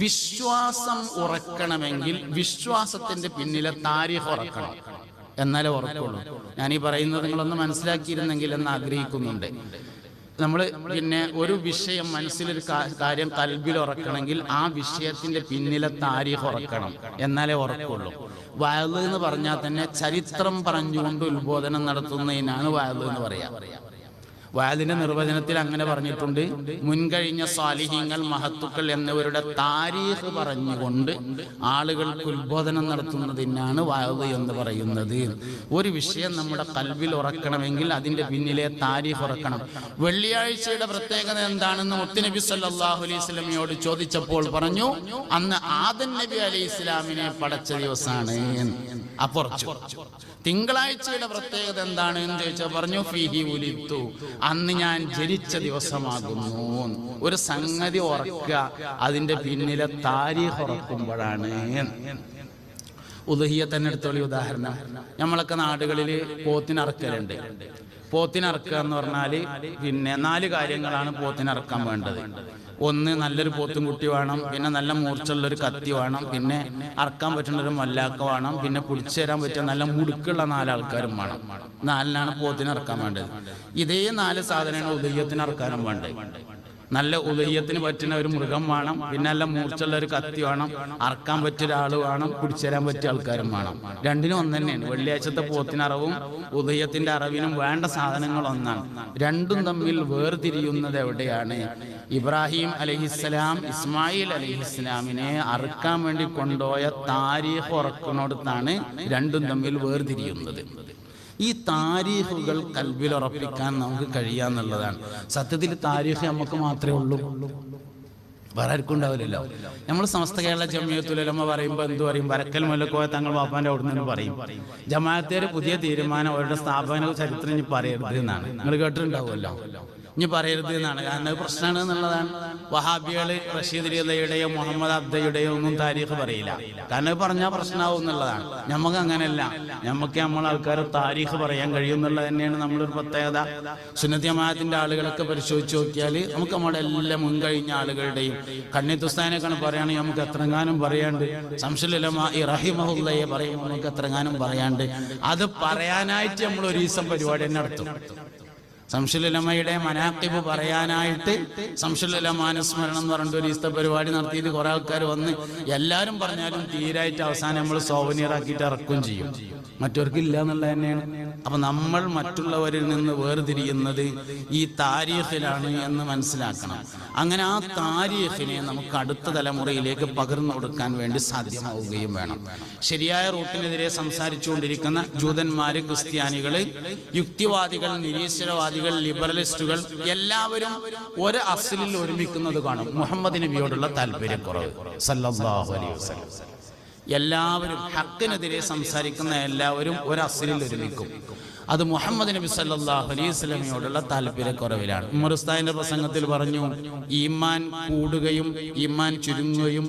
വിശ്വാസം ഉറക്കണമെങ്കിൽ വിശ്വാസത്തിന്റെ പിന്നിലെ താരീഖ് ഉറക്കണം, എന്നാലേ ഉറക്കുള്ളൂ. ഞാനീ പറയുന്നത് നിങ്ങളൊന്ന് മനസ്സിലാക്കിയിരുന്നെങ്കിൽ എന്ന് ആഗ്രഹിക്കുന്നുണ്ട്. നമ്മൾ പിന്നെ ഒരു വിഷയം മനസ്സിലൊരു കാര്യം കൽബിൽ ഉറക്കണമെങ്കിൽ ആ വിഷയത്തിന്റെ പിന്നിലെ താരീഖ് ഉറക്കണം, എന്നാലേ ഉറക്കുള്ളൂ. വഅദ് എന്ന് പറഞ്ഞാൽ തന്നെ ചരിത്രം പറഞ്ഞുകൊണ്ട് ഉത്ബോധനം നടത്തുന്നതിനാണ് വഅദ് എന്ന് പറയാം. വഅദിന്റെ നിർവചനത്തിൽ അങ്ങനെ പറഞ്ഞിട്ടുണ്ട്. മുൻകഴിഞ്ഞ സാലിഹീങ്ങൾ, മഹത്തുക്കൾ എന്നിവരുടെ താരീഖ് പറഞ്ഞുകൊണ്ട് ആളുകൾക്ക് ഉത്ബോധനം നടത്തുന്നതിനാണ് വഅദ് എന്ന് പറയുന്നത്. ഒരു വിഷയം നമ്മുടെ കൽബിൽ ഉറക്കണമെങ്കിൽ അതിന്റെ പിന്നിലെ താരീഖ് ഉറക്കണം. വെള്ളിയാഴ്ചയുടെ പ്രത്യേകത എന്താണെന്ന് മുത്തുനബി സല്ലല്ലാഹു അലൈഹി വസല്ലമയോട് ചോദിച്ചപ്പോൾ പറഞ്ഞു, അന്ന് ആദം നബി അലൈഹി ഇസ്ലാമിനെ പടച്ച ദിവസമാണ്. അപ്പോൾ തിങ്കളാഴ്ചയുടെ പ്രത്യേകത എന്താണ് എന്ന് ചോദിച്ചാൽ പറഞ്ഞു, ഫീഹി ഉലിത്തു, അന്ന് ഞാൻ ജനിച്ച ദിവസമാകുന്നു. ഒരു സംഗതി ഉറക്കുക അതിന്റെ പിന്നിലെ താരീഖ് ഉറക്കുമ്പോഴാണ്. ഉദ്ഹിയ്യത്ത് തന്നെ എടുത്തോളി ഉദാഹരണം. നമ്മളൊക്കെ നാടുകളിൽ പോത്തിനറക്കലുണ്ട്. പോത്തിനറക്കുക എന്ന് പറഞ്ഞാൽ പിന്നെ 4 കാര്യങ്ങളാണ് പോത്തിനറക്കാൻ വേണ്ടത്. ഒന്ന്, നല്ലൊരു പോത്തും കുട്ടി വേണം, പിന്നെ നല്ല മൂർച്ചുള്ളൊരു കത്തി വേണം, പിന്നെ അറക്കാൻ പറ്റുന്നൊരു മല്ലാക്ക വേണം, പിന്നെ പിടിച്ചു തരാൻ പറ്റിയ നല്ല മുടുക്കുള്ള 4 ആൾക്കാരും വേണം. 4നാണ് പോത്തിനറക്കാൻ വേണ്ടത്. ഇതേ 4 സാധനമാണ് ഉദയ്യത്തിന് അറക്കാനും വേണ്ടത്. നല്ല ഉദയ്യത്തിന് പറ്റുന്ന ഒരു മൃഗം വേണം, പിന്നെ നല്ല മൂർച്ചുള്ള ഒരു കത്തി വേണം, അറക്കാൻ പറ്റിയ ഒരാൾ വേണം, പിടിച്ചു തരാൻ പറ്റിയ ആൾക്കാരും വേണം. രണ്ടിനും ഒന്ന് തന്നെയാണ്. വെള്ളിയാഴ്ചത്തെ പോത്തിനറവും ഉദയ്യത്തിന്റെ അറവിനും വേണ്ട സാധനങ്ങൾ ഒന്നാണ്. രണ്ടും തമ്മിൽ വേർതിരിയുന്നത് എവിടെയാണ്? ഇബ്രാഹിം അലൈഹിസ്സലാം ഇസ്മായിൽ അലൈഹിസ്സലാമിനെ അറുക്കാൻ വേണ്ടി കൊണ്ടുപോയ താരീഖ് ഉറക്കുന്നിടത്താണ് രണ്ടും തമ്മിൽ വേർതിരിയുന്നത്. ഈ താരീഖുകൾ കൽബിലുറപ്പിക്കാൻ നമുക്ക് കഴിയാന്നുള്ളതാണ്. സത്യത്തിൽ താരീഖ് നമുക്ക് മാത്രമേ ഉള്ളൂ, വേറെ ആർക്കും ഉണ്ടാവില്ലല്ലോ. നമ്മൾ സമസ്ത കേരള ജമിയത്തുൽ ഉലമ പറയുമ്പോൾ എന്ത് പറയും? വരക്കൽ മുല്ലക്കോയ തങ്ങൾ വാപ്പാന്റെ അവിടെ നിന്ന് പറയും, ജമാഅത്തേര് പുതിയ തീരുമാനം അവരുടെ സ്ഥാപന ചരിത്രം ഇനി പറയരുത് എന്നാണ്. നിങ്ങൾ കേട്ടിട്ടുണ്ടാവുമല്ലോ. ഇനി പറയരുത് എന്നാണ്. കാരണം അത് പ്രശ്നമാണ് എന്നുള്ളതാണ്. വഹാബികൾ റഷീദ് റിളയുടെയോ മുഹമ്മദ് അബ്ദയുടെയോ ഒന്നും താരീഖ് പറയില്ല. കാരണം അത് പറഞ്ഞാൽ പ്രശ്നമാവും എന്നുള്ളതാണ്. നമുക്ക് അങ്ങനെയല്ല. നമുക്ക് നമ്മളെ ആൾക്കാർ താരീഖ് പറയാൻ കഴിയും എന്നുള്ളത് തന്നെയാണ് നമ്മളൊരു പ്രത്യേകത. സുന്നത്തി ജമാഅത്തിന്റെ ആളുകളൊക്കെ പരിശോധിച്ച് നോക്കിയാൽ നമുക്ക് നമ്മുടെ എല്ലാ മുൻകഴിഞ്ഞ ആളുകളുടെയും കണ്ണിത്തുസ്താനൊക്കെ പറയുകയാണെങ്കിൽ നമുക്ക് എത്രങ്ങാനും പറയാണ്ട്. ശംസുൽ ഉലമാ റഹിമഹുല്ലയെ പറയുമ്പോൾ നമുക്ക് എത്രങ്ങാനും പറയാണ്ട്. അത് പറയാനായിട്ട് നമ്മൾ ഒരു ദിവസം പരിപാടി തന്നെ നടത്തും. ശംസുൽ ഉലമയുടെ മനാഖിബ് പറയാനായിട്ട് ശംസുൽ ഉലമാ അനുസ്മരണം എന്ന് പറഞ്ഞിട്ട് ഒരു ദിവസത്തെ പരിപാടി നടത്തിയിട്ട് കുറെ ആൾക്കാർ വന്ന് എല്ലാവരും പറഞ്ഞാലും തീരായിട്ട് അവസാനം നമ്മൾ സോവനിയർ ആക്കിയിട്ട് ഇറക്കുകയും ചെയ്യും. മറ്റവർക്ക് ഇല്ല എന്നുള്ളത് തന്നെയാണ്. അപ്പൊ നമ്മൾ മറ്റുള്ളവരിൽ നിന്ന് വേർതിരിയുന്നത് ഈ താരീഖിലാണ് എന്ന് മനസ്സിലാക്കണം. അങ്ങനെ ആ താരീഖിനെ നമുക്ക് അടുത്ത തലമുറയിലേക്ക് പകർന്നു കൊടുക്കാൻ വേണ്ടി സാധ്യമാവുകയും വേണം. ശരിയായ റൂട്ടിനെതിരെ സംസാരിച്ചുകൊണ്ടിരിക്കുന്ന ജൂതന്മാര്, ക്രിസ്ത്യാനികള്, യുക്തിവാദികൾ, നിരീശ്വരവാദികൾ, ലിബറലിസ്റ്റുകൾ എല്ലാവരും ഒരു അസ്ലിൽ ഒരുമിക്കുന്നത് കാണും. മുഹമ്മദ് നബിയോടുള്ള താല്പര്യക്കുറവ് സല്ലല്ലാഹു അലൈഹി വസല്ലം. എല്ലാവരും ഹക്കിനെതിരെ സംസാരിക്കുന്ന എല്ലാവരും ഒരു അസ്ലിൽ ഒരുമിക്കും. അത് മുഹമ്മദ് നബി സല്ലല്ലാഹു അലൈഹി വസല്ലമയോടുള്ള താല്പര്യക്കുറവിലാണ്. ഉമർ ഉസ്താദിന്റെ പ്രസംഗത്തിൽ പറഞ്ഞു, ഈമാൻ കൂടുകയും ഈമാൻ ചുരുങ്ങുകയും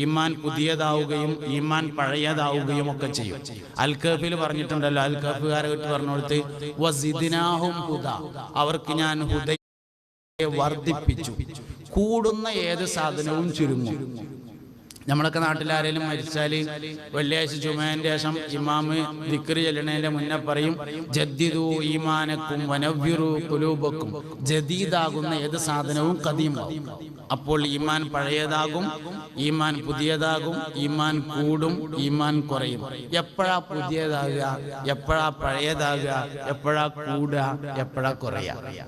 ഈമാൻ പുതിയതാവുകയും ഈമാൻ പഴയതാവുകയും ഒക്കെ ചെയ്യും. അൽ കഹ്ഫിൽ പറഞ്ഞിട്ടുണ്ടല്ലോ, അൽ കഹ്ഫുകാരെ വിട്ട് പറഞ്ഞുകൊടുത്ത് വസിദ്നാഹും ഹുദാ, അവർക്ക് ഞാൻ ഹുദയെ വർദ്ധിപ്പിച്ചു. കൂടുന്ന ഏത് സാധനവും ചുരുങ്ങും. നമ്മളൊക്കെ നാട്ടിലാരെങ്കിലും മരിച്ചാൽ വെള്ളിയാഴ്ച ജുമേന്റെ ശേഷം ഇമാമ് ദിക്റ് ചൊല്ലണേന്റെ മുന്നേ പറയും, ജദ്ദിദു ഈമാനക്കും വനവ്വിറു ഖുലൂബക്കും. ജദീദാകുന്ന ഏത് സാധനവും ഖദീമാവും. അപ്പോൾ ഈമാൻ പഴയതാകും, ഈമാൻ പുതിയതാകും, ഈമാൻ കൂടും, ഈമാൻ കുറയും. എപ്പോഴാ പുതിയതാകുക, എപ്പോഴാ പഴയതാകുക, എപ്പോഴാ കൂടുക, എപ്പോഴാ കുറയുക?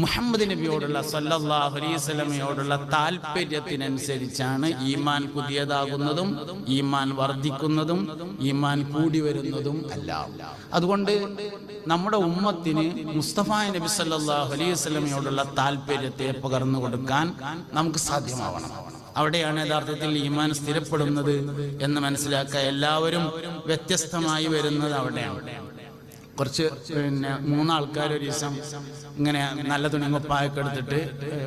മുഹമ്മദ് നബിയോടുള്ള സല്ലല്ലാഹു അലൈഹി വസല്ലമയോടുള്ള താല്പര്യത്തിനനുസരിച്ചാണ് ഈമാൻ പുതിയതാകുന്നതും ഈമാൻ വർദ്ധിക്കുന്നതും ഈമാൻ കൂടി വരുന്നതും അല്ല. അതുകൊണ്ട് നമ്മുടെ ഉമ്മത്തിന് മുസ്തഫ നബി സല്ലല്ലാഹു അലൈഹി വസല്ലമയോടുള്ള താല്പര്യത്തെ പകർന്നു കൊടുക്കാൻ നമുക്ക് സാധ്യമാവണം. അവിടെയാണ് യഥാർത്ഥത്തിൽ ഈമാൻ സ്ഥിരപ്പെടുന്നത് എന്ന് മനസ്സിലാക്കുക. എല്ലാവരും വ്യത്യസ്തമായി വരുന്നത് അവിടെയാണ്. കുറച്ച് മൂന്നാൾക്കാർ ഒരു ദിവസം ഇങ്ങനെ നല്ല തുണിക്കുപ്പായൊക്കെ എടുത്തിട്ട്,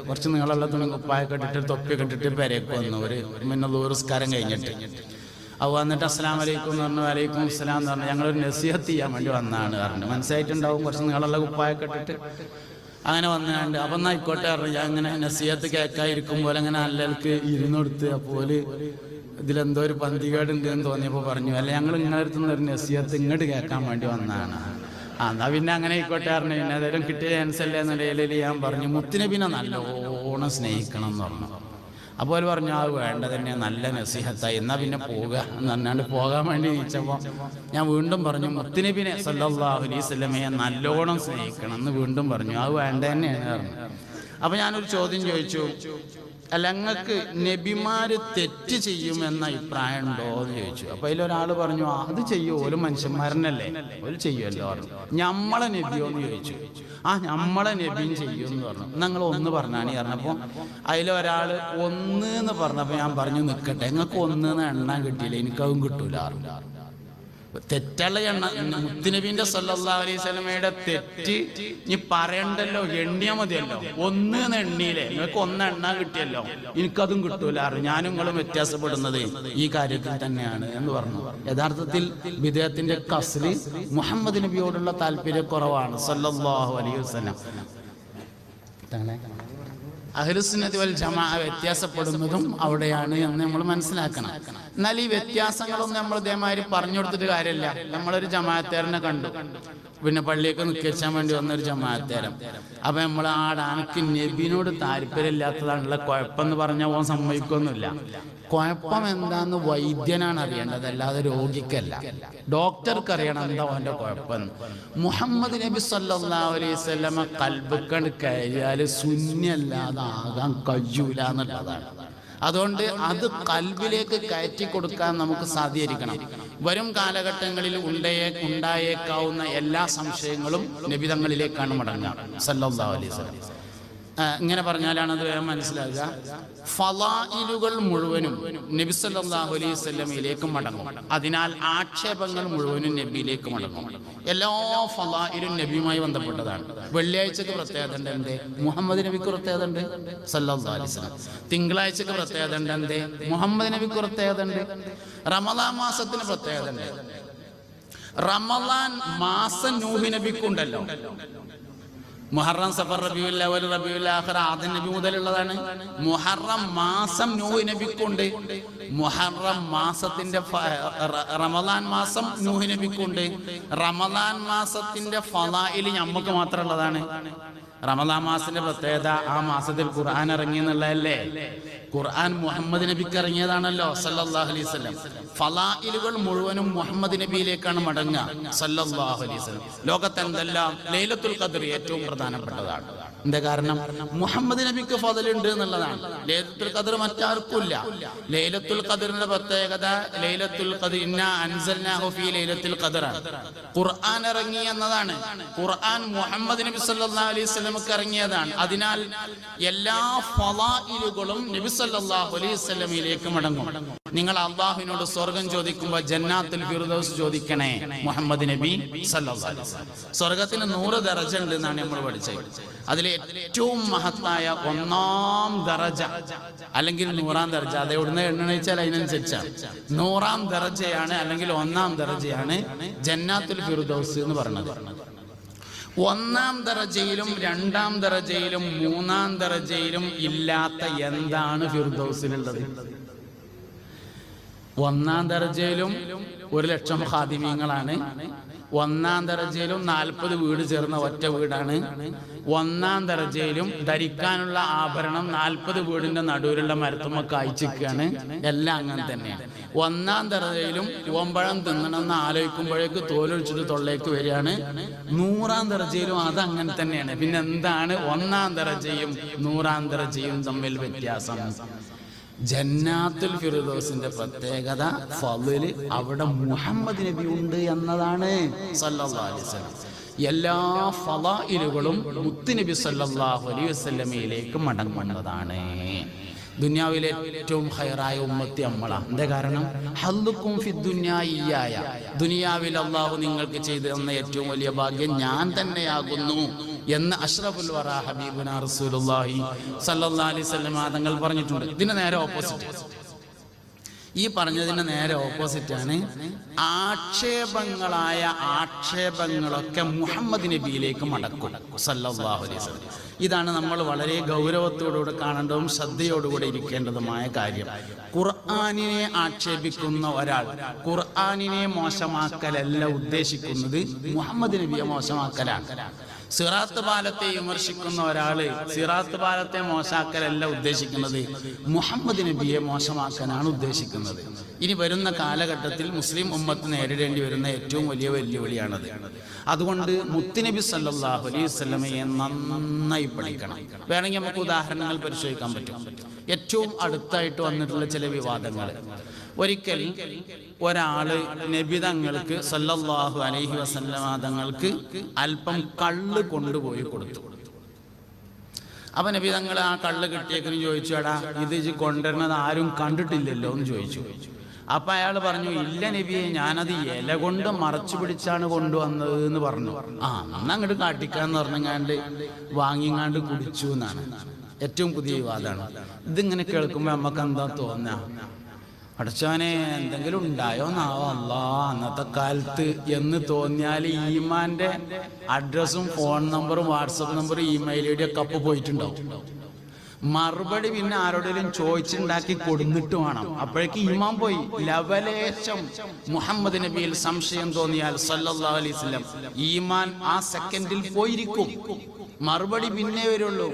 കുറച്ച് നീളമുള്ള തുണിക്കുപ്പായൊക്കെ ഇട്ടിട്ട് തൊപ്പിയൊക്കെ ഇട്ടിട്ട് പെരേക്ക് വന്നു. ഒരു പിന്നെ ദൂരസ്കാരം കഴിഞ്ഞിട്ട് അവ വന്നിട്ട് അസ്സലാമു അലൈക്കും എന്ന് പറഞ്ഞു. വലൈക്കും അസ്സലാം എന്ന് പറഞ്ഞു. ഞങ്ങളൊരു നസീഹത്ത് ചെയ്യാൻ വേണ്ടി വന്നതാണ് പറഞ്ഞു. മനസ്സിലായിട്ടുണ്ടാവും, കുറച്ച് നീളമുള്ള കുപ്പായൊക്കെ ഇട്ടിട്ട് അങ്ങനെ വന്നാണ്ട്. അപ്പം എന്നാൽ ആയിക്കോട്ടെ പറഞ്ഞു. ഞാൻ ഇങ്ങനെ നസീഹത്ത് കേൾക്കാതിരിക്കുമ്പോൾ അങ്ങനെ നല്ലവർക്ക് ഇരുന്നൊടുത്ത്. അപ്പോൾ ഇതിലെന്തോ ഒരു പന്തികേടുണ്ട് എന്ന് തോന്നിയപ്പോൾ പറഞ്ഞു, അല്ല ഞങ്ങൾ നിങ്ങളുടെ അടുത്ത് നിന്ന് ഒരു നസീഹത്ത് ഇങ്ങോട്ട് കേൾക്കാൻ വേണ്ടി വന്നതാണ്. എന്നാ പിന്നെ അങ്ങനെ ആയിക്കോട്ടെ പറഞ്ഞു. പിന്നെ ഏതായാലും കിട്ടിയ ചാൻസ് അല്ലേ എന്ന നിലയിൽ ഞാൻ പറഞ്ഞു, മുത്തുനബിനെ നല്ലോണം സ്നേഹിക്കണം എന്ന് പറഞ്ഞു. അപ്പോൾ പറഞ്ഞു, അത് വേണ്ട തന്നെ, നല്ല നസീഹത്തായി, എന്നാൽ പിന്നെ പോകുക എന്ന് പറഞ്ഞാണ്ട് പോകാൻ വേണ്ടി നീച്ചപ്പോൾ ഞാൻ വീണ്ടും പറഞ്ഞു, മുത്തുനബിനെ സല്ലല്ലാഹു അലൈഹി വസല്ലമയെ നല്ലോണം സ്നേഹിക്കണം എന്ന് വീണ്ടും പറഞ്ഞു. അത് വേണ്ട തന്നെയാണ് പറഞ്ഞു. അപ്പോൾ ഞാനൊരു ചോദ്യം ചോദിച്ചു, അല്ല നിങ്ങൾക്ക് നബിമാര് തെറ്റ് ചെയ്യുമെന്ന അഭിപ്രായം ഉണ്ടോ എന്ന് ചോദിച്ചു. അപ്പൊ അതിലൊരാൾ പറഞ്ഞു, അത് ചെയ്യൂ, ഓരോ മനുഷ്യന്മാരനല്ലേ, ഒരു ചെയ്യുമല്ലോ പറഞ്ഞു. ഞമ്മളെ നബിയോ എന്ന് ചോദിച്ചു. ഞമ്മളെ നബിയും ചെയ്യും എന്ന് പറഞ്ഞു. നിങ്ങൾ ഒന്ന് പറഞ്ഞാണ് പറഞ്ഞപ്പോൾ അതിലൊരാൾ ഒന്ന് എന്ന് പറഞ്ഞപ്പോൾ ഞാൻ പറഞ്ഞു, നിൽക്കട്ടെ, നിങ്ങൾക്ക് ഒന്ന് എണ്ണാൻ കിട്ടിയില്ല, എനിക്കതും കിട്ടൂല. തെറ്റുള്ള മുത്തുനബിന്റെ സല്ലല്ലാഹു അലൈഹി വസല്ലമയുടെ തെറ്റ് നീ പറയണ്ടല്ലോ, എണ്ണിയാ മതിയല്ലോ. ഒന്ന് എണ്ണിയില്ലേ, നിങ്ങൾക്ക് ഒന്ന് എണ്ണാൻ കിട്ടിയല്ലോ, എനിക്കതും കിട്ടൂല. ഞാനും നിങ്ങളും വ്യത്യാസപ്പെടുന്നത് ഈ കാര്യത്തിൽ തന്നെയാണ് എന്ന് പറഞ്ഞു. യഥാർത്ഥത്തിൽ വിദേഹത്തിന്റെ കസ്ലി മുഹമ്മദ് നബിയോടുള്ള താല്പര്യക്കുറവാണ് സല്ലല്ലാഹു അലൈഹി വസല്ലം. അഹ്ലുസുന്നത്തി വൽ ജമാഅ വ്യത്യാസപ്പെടുന്നതും അവിടെയാണ് എന്ന് നമ്മൾ മനസ്സിലാക്കണം. എന്നാൽ ഈ വ്യത്യാസങ്ങളൊന്നും നമ്മൾ ഇതേമാതിരി പറഞ്ഞു കൊടുത്തിട്ട് കാര്യമില്ല. നമ്മളൊരു ജമാഅത്തേരനെ കണ്ടു, പിന്നെ പള്ളിയൊക്കെ നിൽക്കാൻ വേണ്ടി വന്നൊരു ജമാഅത്തേരം. അപ്പൊ നമ്മൾ അനക്ക് നബിനോട് താല്പര്യമില്ലാത്തതാണുള്ള കുഴപ്പമെന്ന് പറഞ്ഞാൽ ഓൻ സമ്മതിക്കൊന്നുമില്ല. കുഴപ്പം എന്താന്ന് വൈദ്യനാണ് അറിയേണ്ടത്, അല്ലാതെ രോഗിക്കല്ല. ഡോക്ടർക്ക് അറിയണം എന്താ അവന്റെ കുഴപ്പം. മുഹമ്മദ് നബി സല്ലല്ലാഹു അലൈഹി വസല്ലമ ഖൽബിക്കണ്ട് കയറിയാൽ സുന്നിയല്ലാതെ ആകാൻ കഴിയൂല എന്നുള്ളതാണ്. അതുകൊണ്ട് അത് ഖൽബിലേക്ക് കയറ്റി കൊടുക്കാൻ നമുക്ക് സാധ്യമായിരിക്കണം. വരും കാലഘട്ടങ്ങളിൽ ഉണ്ടായേക്കാവുന്ന എല്ലാ സംശയങ്ങളും നബി തങ്ങളിലേക്കാണ് മടങ്ങുക സല്ലല്ലാഹു അലൈഹി വസല്ലം. ഇങ്ങനെ പറഞ്ഞാലാണ് അത് വേഗം മനസ്സിലാകുക. ഫളായിലുകൾ മുഴുവനും നബി സല്ലല്ലാഹു അലൈഹി വസല്ലമയിലേക്ക് മടങ്ങും. അതിനാൽ ആക്ഷേപങ്ങൾ മുഴുവനും നബിയിലേക്ക് മടങ്ങും. എല്ലാ ഫളായിലും നബിയുമായി ബന്ധപ്പെട്ടതാണ്. വെള്ളിയാഴ്ചക്ക് പ്രത്യേകത ഉണ്ട്, എന്തേ? മുഹമ്മദ് നബിക്ക് പ്രത്യേകത ഉണ്ട് സല്ലല്ലാഹു അലൈഹി വസല്ലം. തിങ്കളാഴ്ചക്ക് പ്രത്യേകത ഉണ്ട്, എന്തേ? മുഹമ്മദ് നബിക്ക് പ്രത്യേകത ഉണ്ട്. റമളാൻ മാസത്തിന് പ്രത്യേകത ഉണ്ട്. റമളാൻ മാസം നൂഹ് നബിക്കുണ്ടല്ലോ. മുഹറം, സഫർ, റബീഉൽ അവ്വൽ, റബീഉൽ ആഖിർ ആദം നബി മുതലുള്ളതാണ്. മുഹറം മാസം നൂഹ് നബിക്കുണ്ട്. മുഹറം മാസത്തിന്റെ റമളാൻ മാസം നൂഹ് നബിക്കുണ്ട്. റമളാൻ മാസത്തിന്റെ ഫളായിൽ നമുക്ക് മാത്രമുള്ളതാണ്. റമളാൻ മാസത്തിന്റെ പ്രത്യേകത ആ മാസത്തിൽ ഖുർആൻ ഇറങ്ങി എന്നുള്ളതല്ലേ. ഖുർആൻ മുഹമ്മദ് നബിക്ക് ഇറങ്ങിയതാണല്ലോ സല്ലല്ലാഹു അലൈഹി വസല്ലം. ഫളായിലുകൾ മുഴുവനും മുഹമ്മദ് നബിയിലേക്കാണ് മടങ്ങുക സല്ലല്ലാഹു അലൈഹി വസല്ലം. ലോകത്ത് എന്തെല്ലാം ലൈലത്തുൽ ഖദ്ർ ഏറ്റവും പ്രധാനപ്പെട്ടതാണ്. എന്താ കാരണം? മുഹമ്മദ് നബിക്ക് ഫളലുണ്ട് എന്നുള്ളതാണ്. ലൈലത്തുൽ ഖദ്ർ മറ്റാർക്കുമില്ല. ലൈലത്തുൽ ഖദ്റിന്റെ പ്രത്യേകത ലൈലത്തുൽ ഖദ്ർ ഇന്നാ അൻസൽനാഹു ഫീ ലൈലത്തുൽ ഖദ്ർ. ഖുർആൻ ഇറങ്ങി എന്നതാണ്. ഖുർആൻ മുഹമ്മദ് നബി സല്ലല്ലാഹു അലൈഹി വസല്ലമക്ക് ഇറങ്ങിയതാണ്. അതിനാൽ എല്ലാ ഫളായിലുകളും നബി സല്ലല്ലാഹു അലൈഹി വസല്ലമയിലേക്ക് മടങ്ങും. നിങ്ങൾ അല്ലാഹുവിനോട് സ്വർഗം ചോദിക്കുമ്പോൾ ജന്നാത്തുൽ ഫിർദൗസ് ചോദിക്കണേ മുഹമ്മദ് നബി സല്ലല്ലാഹു അലൈഹി വസല്ലം. സ്വർഗത്തിന് 100 ദറജ ഉണ്ട് എന്നാണ് നമ്മൾ പഠിച്ചത്. അതിലെ ഏറ്റവും മഹത്തായ 1-ാം ദറജ അല്ലെങ്കിൽ 100-ാം ദറജ, അത് എവിടുന്ന് എണ്ണണിച്ചാൽ അതിനനുസരിച്ചാണ്. 100-ാം ദറജയാണ് അല്ലെങ്കിൽ 1-ാം ദറജയാണ് ജന്നാത്തുൽ ഫിർദൗസ് എന്ന് പറഞ്ഞത്. 1-ാം ദറജയിലും 2-ാം ദറജയിലും 3-ാം ദറജയിലും ഇല്ലാത്ത എന്താണ് ഫിർദൗസിലുള്ളത്? 1-ാം ദറജയിലും 1,00,000 ഖാദിമീങ്ങളാണ്. 1-ാം ദറജയിലും 40 വീട് ചേർന്ന ഒറ്റ വീടാണ്. 1-ാം ദറജയിലും ധരിക്കാനുള്ള ആഭരണം 40 വീടിന്റെ നടുവിലുള്ള മരത്തുമൊക്കെ അയച്ചിരിക്കുകയാണ്. എല്ലാം അങ്ങനെ തന്നെയാണ്. 1-ാം ദറജയിലും ഓമ്പഴം തിന്നണമെന്ന് ആലോചിക്കുമ്പോഴേക്ക് തോലൊഴിച്ചിട്ട് തൊള്ളേക്ക് വരികയാണ്. 100-ാം ദറജയിലും അത് അങ്ങനെ തന്നെയാണ്. പിന്നെ എന്താണ് 1-ാം ദറജയും 100-ാം ദറജയും തമ്മിൽ വ്യത്യാസം? ജന്നാത്തുൽ ഫിർദൗസിന്റെ പ്രത്യേകത ഫളല് അവിടെ മുഹമ്മദ് നബി ഉണ്ട് എന്നതാണ് സല്ലല്ലാഹു അലൈഹി വസല്ലം. എല്ലാ ഫളായിലുകളും മുത്തുനബി സല്ലല്ലാഹു അലൈഹി വസല്ലമയിലേക്ക് മടങ്ങുന്നതാണ്. ദുനിയാവിലെ ഏറ്റവും ഖൈറായ ഉമ്മത്തി നമ്മളാണ്. എന്താ കാരണം? ഹല്ലുക്കും ഫിദ്ദുനിയാ ഇയ്യായ. ദുനിയാവിൽ അല്ലാഹു നിങ്ങൾക്ക് ചെയ്തു തന്ന ഏറ്റവും വലിയ ഭാഗ്യം ഞാൻ തന്നെയാകുന്നു എന്ന് അഷ്റഫുൽ വറ ഹബീബുനാ റസൂലുള്ളാഹി സ്വല്ലല്ലാഹു അലൈഹി വസല്ലം തങ്ങൾ പറഞ്ഞിട്ടുണ്ട്. ഇതിന് നേരെ ഓപ്പോസിറ്റ്, ഈ പറഞ്ഞതിന് നേരെ ഓപ്പോസിറ്റാണ് ആക്ഷേപങ്ങളൊക്കെ മുഹമ്മദ് നബിയിലേക്ക് മടക്കും സല്ലല്ലാഹു അലൈഹി വസല്ലം. ഇതാണ് നമ്മൾ വളരെ ഗൗരവത്തോടുകൂടെ കാണേണ്ടതും ശ്രദ്ധയോടുകൂടെ ഇരിക്കേണ്ടതുമായ കാര്യം. ഖുർആനിനെ ആക്ഷേപിക്കുന്ന ഒരാൾ ഖുർആനിനെ മോശമാക്കലല്ല ഉദ്ദേശിക്കുന്നത്, മുഹമ്മദ് നബിയെ മോശമാക്കലാണ്. സിറാത്ത് പാലത്തെ വിമർശിക്കുന്ന ഒരാള് സിറാത്ത് പാലത്തെ മോശമാക്കലല്ല ഉദ്ദേശിക്കുന്നത്, മുഹമ്മദ് നബിയെ മോശമാക്കാനാണ് ഉദ്ദേശിക്കുന്നത്. ഇനി വരുന്ന കാലഘട്ടത്തിൽ മുസ്ലിം ഉമ്മത്ത് നേരിടേണ്ടി വരുന്ന ഏറ്റവും വലിയ വെല്ലുവിളിയാണത്. അതുകൊണ്ട് മുത്തുനബി സല്ലല്ലാഹു അലൈഹി വസല്ലമയെ നന്നായി പഠിക്കണം. വേണമെങ്കിൽ നമുക്ക് ഉദാഹരണങ്ങൾ പരിശോധിക്കാൻ പറ്റും. ഏറ്റവും അടുത്തായിട്ട് വന്നിട്ടുള്ള ചില വിവാദങ്ങൾ. ഒരിക്കൽ ഒരാള് നബി തങ്ങൾക്ക് സല്ലല്ലാഹു അലൈഹി വസല്ലമ തങ്ങൾക്ക് അല്പം കള്ള് കൊണ്ടുപോയി കൊടുത്തു. അപ്പൊ നബി തങ്ങൾ ആ കള്ള് കിട്ടിയേക്കിന് ചോദിച്ചു, എടാ ഇത് കൊണ്ടുവരുന്നത് ആരും കണ്ടിട്ടില്ലല്ലോ എന്ന് ചോദിച്ചു. അപ്പൊ അയാൾ പറഞ്ഞു, ഇല്ല നബിയെ, ഞാനത് ഇല കൊണ്ട് മറച്ചു പിടിച്ചാണ് കൊണ്ടുവന്നത് എന്ന് പറഞ്ഞു. അങ്ങോട്ട് കാട്ടിക്കാന്ന് പറഞ്ഞങ്ങാണ്ട് വാങ്ങിങ്ങാണ്ട് കുടിച്ചു എന്നാണ് ഏറ്റവും പുതിയ വിവാദമാണ്. ഇതിങ്ങനെ കേൾക്കുമ്പോ നമുക്ക് എന്താ തോന്നാ? അടച്ചവനെ എന്തെങ്കിലും ഉണ്ടായോന്നാവോ അല്ലാ അന്നത്തെ കാലത്ത് എന്ന് തോന്നിയാൽ ഈമാന്റെ അഡ്രസ്സും ഫോൺ നമ്പറും വാട്സപ്പ് നമ്പറും ഇമെയിൽ ഐ ഡി ഒക്കെ അപ്പ് പോയിട്ടുണ്ടാവും. മറുപടി പിന്നെ ആരോടെങ്കിലും ചോദിച്ചുണ്ടാക്കി കൊടുത്തിട്ട് വേണം. അപ്പോഴേക്ക് ഈമാൻ പോയി. ലവലേശം മുഹമ്മദ് നബിയിൽ സംശയം തോന്നിയാൽ സല്ലല്ലാഹു അലൈഹി വസല്ലം ഈമാൻ ആ സെക്കൻഡിൽ പോയിരിക്കും. മറുപടി പിന്നെ വരുള്ളൂ.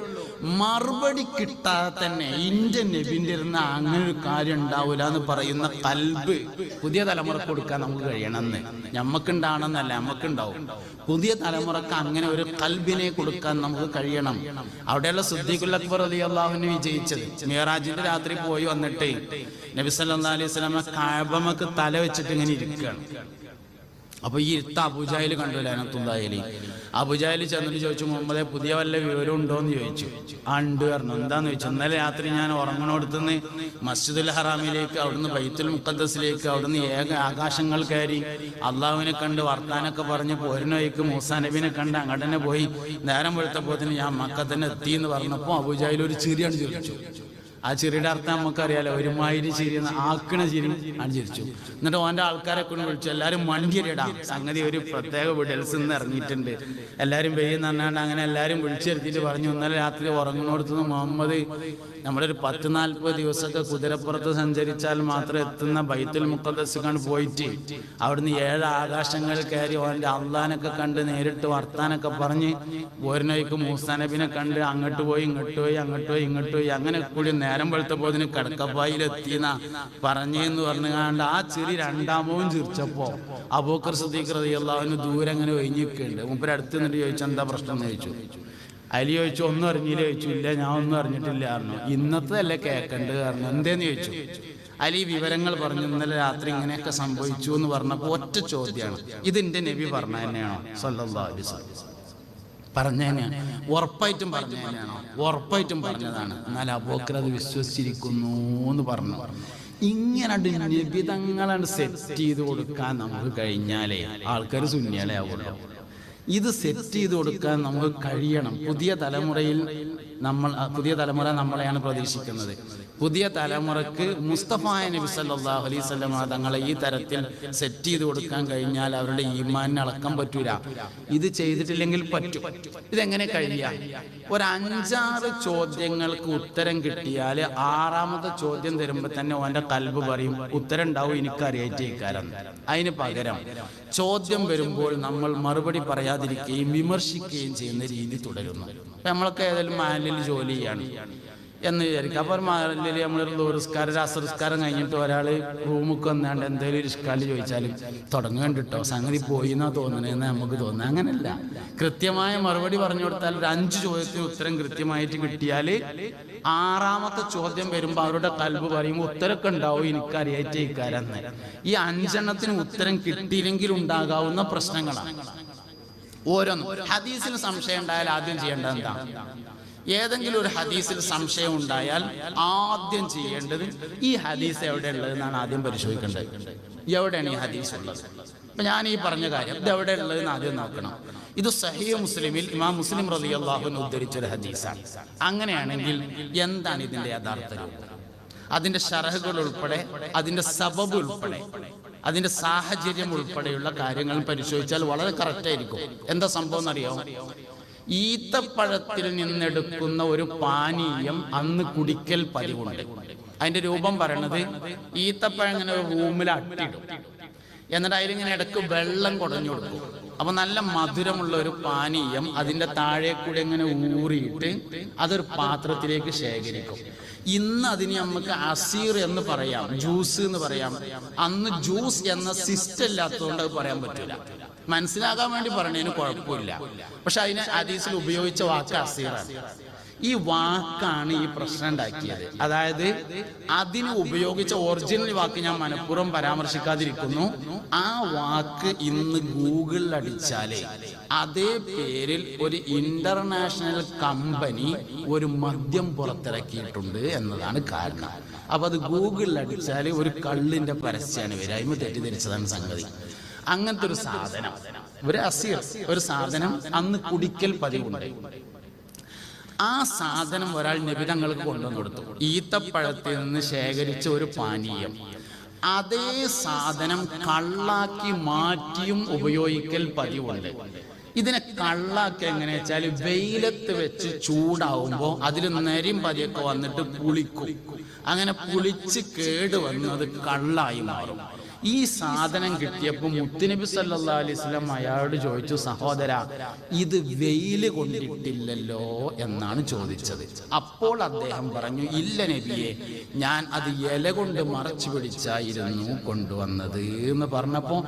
മറുപടി കിട്ടാതെ തന്നെ ഇന്ത്യൻ നബിന്റെ ഇരുന്ന അങ്ങനെ ഒരു കാര്യം ഉണ്ടാവില്ല എന്ന് പറയുന്ന കൽബ് പുതിയ തലമുറക്ക് കൊടുക്കാൻ നമുക്ക് കഴിയണമെന്ന്. ഞമ്മക്കുണ്ടാവണമെന്നല്ല, നമുക്കുണ്ടാവും. പുതിയ തലമുറക്ക് അങ്ങനെ ഒരു കൽബിനെ കൊടുക്കാൻ നമുക്ക് കഴിയണം. അവിടെയുള്ള സിദ്ദീഖുൽ അക്ബർ റളിയല്ലാഹു അൻഹു വിജയിച്ചത് മിഅ്റാജിന്റെ രാത്രി പോയി വന്നിട്ട് നബി സല്ലല്ലാഹു അലൈഹി വസല്ലം കഅബമക്ക് തല വെച്ചിട്ട് ഇങ്ങനെ ഇരിക്കുകയാണ്. അപ്പൊ ഈ ഇരുത്ത അബൂജഹൽ കണ്ടു ലഅനത്തുല്ലാഹി. അബൂജഹൽ ചെന്നിട്ട് ചോദിച്ചു, മുഹമ്മദെ പുതിയ വല്ല വിവരം ഉണ്ടോ എന്ന് ചോദിച്ചു. ആ ഉണ്ട് പറഞ്ഞു. എന്താന്ന് ചോദിച്ചു, ഇന്നലെ രാത്രി ഞാൻ ഉറങ്ങണോടത്തുനിന്ന് മസ്ജിദുൽ ഹറാമിലേക്ക്, അവിടുന്ന് ബൈത്തുൽ മുഖദ്ദസിലേക്ക്, അവിടുന്ന് ആകാശങ്ങൾ കയറി അള്ളാഹുവിനെ കണ്ട് വർത്താനൊക്കെ പറഞ്ഞ് പോരുന്ന വഴിക്ക് മൂസാ നബിനെ കണ്ട് അങ്ങോട്ട് തന്നെ പോയി. നേരം വെളുത്തപ്പോത്തിന് ഞാൻ മക്കത്തന്നെ എത്തി എന്ന് പറഞ്ഞപ്പോൾ അബൂജഹൽ ഒരു ചിരിയാണ് ചിരിച്ചു. ആ ചിരിയുടെ അർത്ഥം നമുക്കറിയാലോ, ഒരുമാതിരി ചിരി, ആക്കണ ചിരി ആണ് ചിരിച്ചു. എന്നിട്ട് ഓൻ്റെ ആൾക്കാരെ കൊണ്ട് വിളിച്ചു, എല്ലാവരും മണ്ടിയരിടാം, സംഗതി ഒരു പ്രത്യേക വിടൽസ് നിന്ന് ഇറങ്ങിയിട്ടുണ്ട്, എല്ലാവരും പെയ്യെന്ന് പറഞ്ഞാണ്ട് അങ്ങനെ എല്ലാവരും വിളിച്ചെടുത്തിട്ട് പറഞ്ഞു, ഇന്നലെ രാത്രി ഉറങ്ങുന്നിടത്തുനിന്ന് മുഹമ്മദ് നമ്മളൊരു 10-40 ദിവസമൊക്കെ കുതിരപ്പുറത്ത് സഞ്ചരിച്ചാൽ മാത്രം എത്തുന്ന ബൈത്തുൽ മുഖദ്ദസിലാണ് പോയിട്ട് അവിടുന്ന് 7 ആകാശങ്ങൾ കയറി ഓൻ്റെ അള്ളാനൊക്കെ കണ്ട് നേരിട്ട് വർത്താനൊക്കെ പറഞ്ഞ് പോരുന്നവയ്ക്ക് മൂസാ നബിനെ കണ്ട് അങ്ങോട്ട് പോയി ഇങ്ങോട്ട് പോയി അങ്ങോട്ട് പോയി ഇങ്ങോട്ട് പോയി അങ്ങനെ കൂടി നേരം വെളുത്തപ്പോൾ അതിന് കിടക്കപ്പായിലെത്തിയെന്ന പറഞ്ഞെന്ന് പറഞ്ഞുകൊണ്ട് ആ ചിരി രണ്ടാമവും ചിരിച്ചപ്പോ അബൂബക്കർ സിദ്ദീഖ് റളിയല്ലാഹു അൻഹു ദൂരെ അങ്ങനെ ഒഴിഞ്ഞിരിക്കുന്നുണ്ട്. മൂപ്പര് അടുത്ത് നിന്നിട്ട് ചോദിച്ചു, എന്താ പ്രശ്നം എന്ന് ചോദിച്ചു. അലി ചോദിച്ചു, ഒന്നും അറിഞ്ഞില്ല ചോദിച്ചു. ഇല്ല, ഞാൻ ഒന്നും അറിഞ്ഞിട്ടില്ല പറഞ്ഞു. ഇന്നത്തെ അല്ലേ കേൾക്കണ്ട് പറഞ്ഞു. എന്തേന്ന് ചോദിച്ചു. അലി വിവരങ്ങൾ പറഞ്ഞു, ഇന്നലെ രാത്രി ഇങ്ങനെയൊക്കെ സംഭവിച്ചു എന്ന് പറഞ്ഞപ്പോൾ ഒറ്റ ചോദ്യമാണ്, ഇതിന്റെ നബി പറഞ്ഞ തന്നെയാണോ സല്ലല്ലാഹു അലൈഹി വസല്ലം? പറഞ്ഞ തന്നെയാണ്. ഉറപ്പായിട്ടും പറഞ്ഞ തന്നെയാണോ? ഉറപ്പായിട്ടും പറഞ്ഞതാണ്. എന്നാൽ അബൂബക്കർ അത് വിശ്വസിച്ചിരിക്കുന്നു എന്ന് പറഞ്ഞു. ഇങ്ങനെ നിബിധങ്ങളാണ് സെറ്റ് ചെയ്ത് കൊടുക്കാൻ നമുക്ക് കഴിഞ്ഞാലേ ആൾക്കാർ സുന്നികളെ ആവുള്ളൂ. ഇത് സെറ്റ് ചെയ്ത് കൊടുക്കാൻ നമുക്ക് കഴിയണം. പുതിയ തലമുറ നമ്മളെയാണ് പ്രതീക്ഷിക്കുന്നത്. പുതിയ തലമുറക്ക് മുസ്തഫ നബി സല്ലല്ലാഹു അലൈഹി വസല്ലം തങ്ങളെ ഈ തരത്തിൽ സെറ്റ് ചെയ്ത് കൊടുക്കാൻ കഴിഞ്ഞാൽ അവരുടെ ഈമാനിന് അളക്കാൻ പറ്റൂല. ഇത് ചെയ്തിട്ടില്ലെങ്കിൽ പറ്റും. ഇതെങ്ങനെ കഴിയാം? ഒരു 5-6 ചോദ്യങ്ങൾക്ക് ഉത്തരം കിട്ടിയാൽ 6ാമത്തെ ചോദ്യം തരുമ്പോൾ തന്നെ ഓൻ്റെ കൽബ് പറയും, ഉത്തരം ഉണ്ടാവും, എനിക്കറിയായിട്ടേക്കാരം. അതിന് പകരം ചോദ്യം വരുമ്പോൾ നമ്മൾ മറുപടി പറയാതിരിക്കുകയും വിമർശിക്കുകയും ചെയ്യുന്ന രീതി തുടരുന്നു. നമ്മളൊക്കെ ഏതായാലും മാലിൽ ജോലി ചെയ്യാണ് എന്ന് വിചാരിക്കും. അപ്പോൾ മാലിൽ നമ്മളൊരു ദൂരസ്കാരം അസർസ്കാരം കഴിഞ്ഞിട്ട് ഒരാൾ റൂമുക്ക് വന്നാണ്ട് എന്തെങ്കിലും ഒരു ഇഷ്കാല് ചോദിച്ചാലും തുടങ്ങേണ്ടിട്ടോ സംഗതി പോയി എന്നാ തോന്നണേന്ന് നമുക്ക് തോന്നുന്നത്. അങ്ങനല്ല, കൃത്യമായ മറുപടി പറഞ്ഞു കൊടുത്താൽ ഒരു 5 ചോദ്യത്തിന് ഉത്തരം കൃത്യമായിട്ട് കിട്ടിയാൽ 6ാമത്തെ ചോദ്യം വരുമ്പോൾ അവരുടെ കൽബ് പറയുമ്പോൾ ഉത്തരമൊക്കെ ഉണ്ടാവും, എനിക്കറിയായിട്ടേക്കാരെന്ന്. ഈ 5 ഉത്തരം കിട്ടിയില്ലെങ്കിൽ ഉണ്ടാകാവുന്ന പ്രശ്നങ്ങളാണ് ഓരോന്നും. ഹദീസിൽ സംശയം ഉണ്ടായാൽ ആദ്യം ചെയ്യേണ്ടത് എന്താ? ഏതെങ്കിലും ഒരു ഹദീസിൽ സംശയം ഉണ്ടായാൽ ആദ്യം ചെയ്യേണ്ടത് ഈ ഹദീസ് എവിടെ ഉള്ളതെന്നാണ് ആദ്യം പരിശോധിക്കേണ്ടത്. എവിടെയാണ് ഈ ഹദീസ് ഉള്ളത്? അപ്പൊ ഞാൻ ഈ പറഞ്ഞ കാര്യം ഇത് എവിടെ ഉള്ളതെന്ന് ആദ്യം നോക്കണം. ഇത് സഹീഹ് മുസ്ലിമിൽ ഇമാം മുസ്ലിം റളിയല്ലാഹു അൻഹു ഉദ്ധരിച്ചൊരു ഹദീസാണ്. അങ്ങനെയാണെങ്കിൽ എന്താണ് ഇതിന്റെ യഥാർത്ഥ രൂപം? അതിന്റെ ശറഹുകൾ ഉൾപ്പെടെ, അതിന്റെ സബബ് ഉൾപ്പെടെ, അതിന്റെ സാഹചര്യം ഉൾപ്പെടെയുള്ള കാര്യങ്ങൾ പരിശോധിച്ചാൽ വളരെ കറക്റ്റ് ആയിരിക്കും. എന്താ സംഭവം എന്നറിയോ? ഈത്തപ്പഴത്തിൽ നിന്നെടുക്കുന്ന ഒരു പാനീയം അന്ന് കുടിക്കൽ പതിവുണ്ട്. അതിന്റെ രൂപം പറയണത്, ഈത്തപ്പഴം ഇങ്ങനെ ഒരു റൂമിൽ അട്ടിടും, എന്നിട്ട് അതിലിങ്ങനെ ഇടയ്ക്ക് വെള്ളം കുടഞ്ഞു കൊടുക്കും. അപ്പൊ നല്ല മധുരമുള്ള ഒരു പാനീയം അതിന്റെ താഴെ കൂടി ഇങ്ങനെ ഊറിയിട്ട് അതൊരു പാത്രത്തിലേക്ക് ശേഖരിക്കും. ഇന്ന് അതിന് നമുക്ക് അസീർ എന്ന് പറയാം, ജ്യൂസ് എന്ന് പറയാം. അന്ന് ജ്യൂസ് എന്ന സിസ്റ്റം ഇല്ലാത്തതുകൊണ്ട് അത് പറയാൻ പറ്റില്ല. മനസ്സിലാകാൻ വേണ്ടി പറഞ്ഞതിന് കുഴപ്പമില്ല. പക്ഷെ അതിന് ഹദീസിൽ ഉപയോഗിച്ച വാക്ക് അസീറാണ്. ഈ വാക്കാണ് ഈ പ്രശ്നം ഉണ്ടാക്കിയത്. അതായത് അതിന് ഉപയോഗിച്ച ഒറിജിനൽ വാക്ക് ഞാൻ മനഃപൂർവ്വം പരാമർശിക്കാതിരിക്കുന്നു. ആ വാക്ക് ഇന്ന് ഗൂഗിളിൽ അടിച്ചാലേ അതേ പേരിൽ ഒരു ഇന്റർനാഷണൽ കമ്പനി ഒരു മദ്യം പുറത്തിറക്കിയിട്ടുണ്ട് എന്നതാണ് കാരണം. അപ്പൊ അത് ഗൂഗിളിൽ അടിച്ചാൽ ഒരു കള്ളിന്റെ പരസ്യമാണ് വരിക. അതിന് തെറ്റിദ്ധരിച്ചതാണ് സംഗതി. അങ്ങനത്തെ ഒരു സാധനം, ഒരു അസീർ, ഒരു സാധനം അന്ന് കുടിക്കൽ പതിവുണ്ട്. ആ സാധനം ഒരാൾ നബി തങ്ങൾക്ക് കൊണ്ടുവന്നു കൊടുത്തു. ഈത്തപ്പഴത്തിൽ നിന്ന് ശേഖരിച്ച ഒരു പാനീയം. അതേ സാധനം കള്ളാക്കി മാറ്റിയും ഉപയോഗിക്കൽ പതിവുണ്ട്. ഇതിനെ കള്ളാക്കി എങ്ങനെ വെച്ചാൽ വെയിലത്ത് വെച്ച് ചൂടാവുമ്പോൾ അതിൽ നെരിയും പതിയൊക്കെ വന്നിട്ട് പുളിക്കും. അങ്ങനെ പുളിച്ച് കേട് വന്നത് കള്ളായി മാറും. ഈ സാധനം കിട്ടിയപ്പോൾ മുത്തുനബി സല്ലല്ലാഹു അലൈഹി വസല്ലം അയാളോട് ചോദിച്ചു, സഹോദരാ, ഇത് വെയിൽ കൊണ്ടിട്ടില്ലല്ലോ എന്നാണ് ചോദിച്ചത്. അപ്പോൾ അദ്ദേഹം പറഞ്ഞു, ഇല്ല നബിയെ, ഞാൻ അത് ഇല കൊണ്ട് മറച്ചു പിടിച്ചായിരുന്നു കൊണ്ടുവന്നത് എന്ന് പറഞ്ഞപ്പോൾ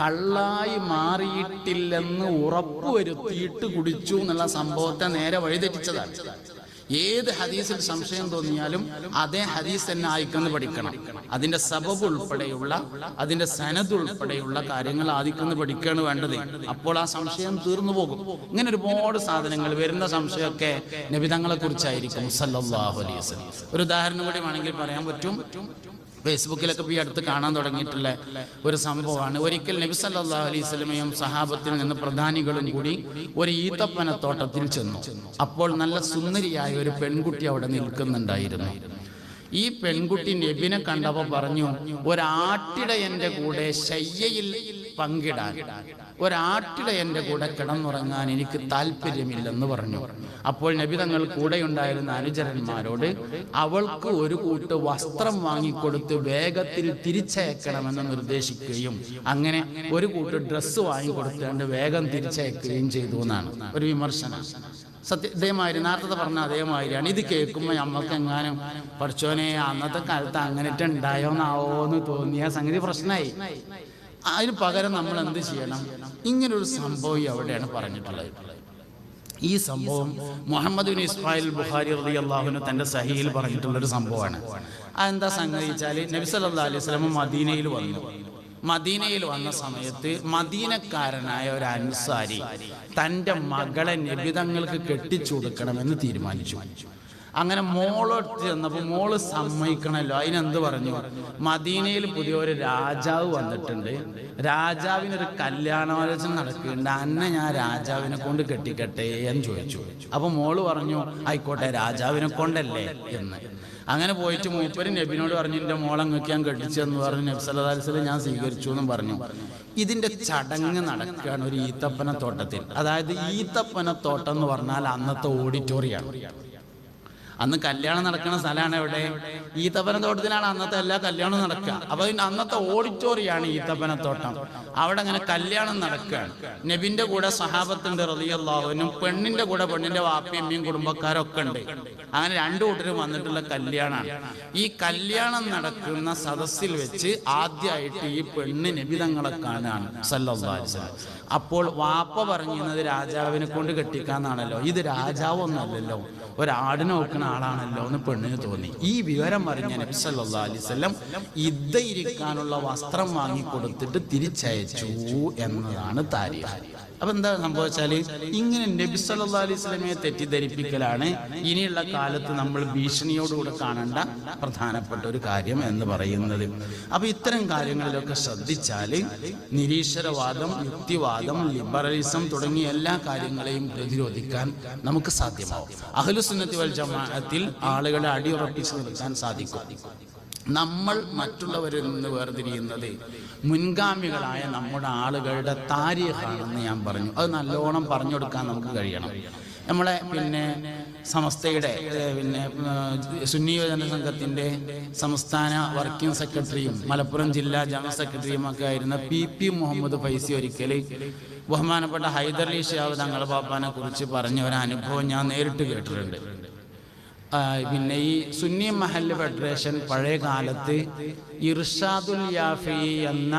കള്ളായി മാറിയിട്ടില്ലെന്ന് ഉറപ്പുവരുത്തിയിട്ട് കുടിച്ചു എന്നുള്ള സംഭവത്തെ നേരെ വഴിതെറ്റിച്ചതാണ്. ഏത് ഹദീസിൽ സംശയം തോന്നിയാലും അതേ ഹദീസ് തന്നെ ആയിക്കെന്ന് പഠിക്കണം. അതിന്റെ സബബ് ഉൾപ്പെടെയുള്ള അതിന്റെ സനദ് ഉൾപ്പെടെയുള്ള കാര്യങ്ങൾ ആദിക്കെന്ന് പഠിക്കുകയാണ് വേണ്ടത്. അപ്പോൾ ആ സംശയം തീർന്നു പോകും. ഇങ്ങനെ ഒരുപാട് സാധനങ്ങൾ വരുന്ന സംശയമൊക്കെ നബി തങ്ങളെ കുറിച്ചായിരിക്കും സല്ലല്ലാഹു അലൈഹി വസല്ലം. ഒരു ഉദാഹരണം കൂടി വേണമെങ്കിൽ പറയാൻ പറ്റും. ഫേസ്ബുക്കിലൊക്കെ ഈ അടുത്ത് കാണാൻ തുടങ്ങിയിട്ടുള്ള ഒരു സംഭവമാണ്. ഒരിക്കൽ നബി സല്ലല്ലാഹു അലൈഹി വസല്ലമയും സഹാബത്തിൽ നിന്ന് പ്രധാനികളും കൂടി ഒരു ഈത്തപ്പനത്തോട്ടത്തിൽ ചെന്നു. അപ്പോൾ നല്ല സുന്ദരിയായ ഒരു പെൺകുട്ടി അവിടെ നിൽക്കുന്നുണ്ടായിരുന്നു. ഈ പെൺകുട്ടി നബിനെ കണ്ടപ്പോൾ പറഞ്ഞു, ഒരാട്ടിടയന്റെ കൂടെ ശയ്യയിൽ പങ്കിടാൻ, ഒരാട്ടിടയന്റെ കൂടെ കിടന്നുറങ്ങാൻ എനിക്ക് താല്പര്യമില്ലെന്ന് പറഞ്ഞു. അപ്പോൾ നബി തങ്ങൾ കൂടെയുണ്ടായിരുന്ന അനുചരന്മാരോട് അവൾക്ക് ഒരു കൂട്ട് വസ്ത്രം വാങ്ങിക്കൊടുത്ത് വേഗത്തിൽ തിരിച്ചയക്കണമെന്ന് നിർദ്ദേശിക്കുകയും അങ്ങനെ ഒരു കൂട്ട് ഡ്രസ്സ് വാങ്ങിക്കൊടുത്തുകൊണ്ട് വേഗം തിരിച്ചയക്കുകയും ചെയ്തു എന്നാണ് ഒരു വിമർശനം. ഇതേമാതിരി നേരത്തെ പറഞ്ഞ അതേമാതിരിയാണ്. ഇത് കേൾക്കുമ്പോൾ നമ്മൾക്ക് എങ്ങാനും പഠിച്ചോനെ അന്നത്തെ കാലത്ത് അങ്ങനെയിട്ട് ഉണ്ടായോന്നാവോ എന്ന് തോന്നിയ സംഗതി പ്രശ്നമായി. അതിന് പകരം നമ്മൾ എന്ത് ചെയ്യണം? ഇങ്ങനൊരു സംഭവം അവിടെയാണ് പറഞ്ഞിട്ടുള്ളത്. ഈ സംഭവം മുഹമ്മദ് ബിൻ ഇസ്മായിൽ ബുഖാരി റളിയല്ലാഹു അൻഹു തന്റെ സഹീഹിൽ പറഞ്ഞിട്ടുള്ളൊരു സംഭവമാണ്. അതെന്താ സംഗതി വെച്ചാൽ, നബി സല്ലല്ലാഹു അലൈഹി വസല്ലം മദീനയിൽ വന്നു. മദീനയിൽ വന്ന സമയത്ത് മദീനക്കാരനായ ഒരു അൻസാരി തൻ്റെ മകളെ നബി തങ്ങൾക്ക് കെട്ടിച്ചു കൊടുക്കണമെന്ന് തീരുമാനിച്ചു. അങ്ങനെ മോളെടുത്ത് ചെന്നപ്പോൾ മോള് സമ്മതിക്കണമല്ലോ. അതിനെന്ത് പറഞ്ഞു? മദീനയിൽ പുതിയൊരു രാജാവ് വന്നിട്ടുണ്ട്, രാജാവിനൊരു കല്യാണാലോചന നടക്കുന്നുണ്ട്, അന്നെ ഞാൻ രാജാവിനെ കൊണ്ട് കെട്ടിക്കട്ടെ എന്ന് ചോദിച്ചു. അപ്പൊ മോള് പറഞ്ഞു, ആയിക്കോട്ടെ, രാജാവിനെ കൊണ്ടല്ലേ എന്ന്. അങ്ങനെ പോയിട്ട് മൂപ്പര് നബിനോട് പറഞ്ഞു, എൻ്റെ മോളങ്ങക്ക് ഞാൻ കെട്ടിച്ചെന്ന് പറഞ്ഞു. നബി സല്ലല്ലാഹു അലൈഹി വസല്ലം ഞാൻ സ്വീകരിച്ചു എന്നും പറഞ്ഞു. ഇതിന്റെ ചടങ്ങ് നടക്കുകയാണ് ഒരു ഈത്തപ്പനത്തോട്ടത്തിൽ. അതായത് ഈത്തപ്പനത്തോട്ടം എന്ന് പറഞ്ഞാൽ അന്നത്തെ ഓഡിറ്റോറിയമാണ്. അന്ന് കല്യാണം നടക്കുന്ന സ്ഥലമാണ് എവിടെ? ഈത്തപ്പനത്തോട്ടത്തിലാണ് അന്നത്തെ എല്ലാ കല്യാണവും നടക്കുക. അപ്പൊ അന്നത്തെ ഓഡിറ്റോറിയമാണ് ഈത്തപ്പനത്തോട്ടം. അവിടെ അങ്ങനെ കല്യാണം നടക്കുകയാണ്. നബിന്റെ കൂടെ സഹാബത്തുണ്ട് റളിയല്ലാഹു അൻഹു, പെണ്ണിന്റെ കൂടെ പെണ്ണിന്റെ വാപ്പിയമ്മയും കുടുംബക്കാരൊക്കെ ഉണ്ട്. അങ്ങനെ രണ്ടു കൂട്ടരും വന്നിട്ടുള്ള കല്യാണമാണ്. ഈ കല്യാണം നടക്കുന്ന സദസ്സിൽ വെച്ച് ആദ്യമായിട്ട് ഈ പെണ്ണ് നബി തങ്ങളെ കാണാണ് സല്ലല്ലാഹു അലൈഹി വസല്ലം. അപ്പോൾ വാപ്പ പറഞ്ഞിരുന്നത് രാജാവിനെ കൊണ്ട് കെട്ടിക്കാന്നാണല്ലോ. ഇത് രാജാവൊന്നുമല്ലല്ലോ, ഒരാടിനെ നോക്കുന്ന ആളാണല്ലോ എന്ന് പെണ്ണിന് തോന്നി. ഈ വിവരം അറിഞ്ഞ നബി സല്ലല്ലാഹു അലൈഹി വസല്ലം ഇരിക്കാനുള്ള വസ്ത്രം വാങ്ങിക്കൊടുത്തിട്ട് തിരിച്ചയച്ചു എന്നതാണ് താരീഖ്. അപ്പൊ എന്താ സംഭവിച്ചാല്, ഇങ്ങനെ നബി സല്ലല്ലാഹു അലൈഹി വസല്ലമയെ തെറ്റിദ്ധരിപ്പിക്കലാണ് ഇനിയുള്ള കാലത്ത് നമ്മൾ ഭീഷണിയോടുകൂടെ കാണേണ്ട പ്രധാനപ്പെട്ട ഒരു കാര്യം എന്ന് പറയുന്നത്. അപ്പൊ ഇത്തരം കാര്യങ്ങളിലൊക്കെ ശ്രദ്ധിച്ചാല് നിരീശ്വരവാദം, യുക്തിവാദം, ലിബറലിസം തുടങ്ങിയ എല്ലാ കാര്യങ്ങളെയും പ്രതിരോധിക്കാൻ നമുക്ക് സാധ്യമാവും. അഹ്ലുസുന്നത്തി വൽ ജമാഅത്തിൽ ആളുകളെ അടിയുറപ്പിച്ച് നിർത്താൻ സാധിക്കും. നമ്മൾ മറ്റുള്ളവരിൽ നിന്ന് വേർതിരിയുന്നത് മുൻഗാമികളായ നമ്മുടെ ആളുകളുടെ താരീഖാണെന്ന് ഞാൻ പറഞ്ഞു. അത് നല്ലോണം പറഞ്ഞു കൊടുക്കാൻ നമുക്ക് കഴിയണം. നമ്മളെ സമസ്തയുടെ സുന്നി യുവജന സംഘത്തിൻ്റെ സംസ്ഥാന വർക്കിംഗ് സെക്രട്ടറിയും മലപ്പുറം ജില്ലാ ജനറൽ സെക്രട്ടറിയും ഒക്കെ ആയിരുന്ന പി മുഹമ്മദ് ഫൈസി ഒരിക്കൽ ബഹുമാനപ്പെട്ട ഹൈദർലി ഷിഹാബ് തങ്ങളുടെ പാപ്പാനെ കുറിച്ച് പറഞ്ഞ ഒരു അനുഭവം ഞാൻ നേരിട്ട് കേട്ടിട്ടുണ്ട്. ഈ സുന്നി മഹല്ല് ഫെഡറേഷൻ പഴയ കാലത്ത് ഇർഷാദുൽ യാഫി എന്ന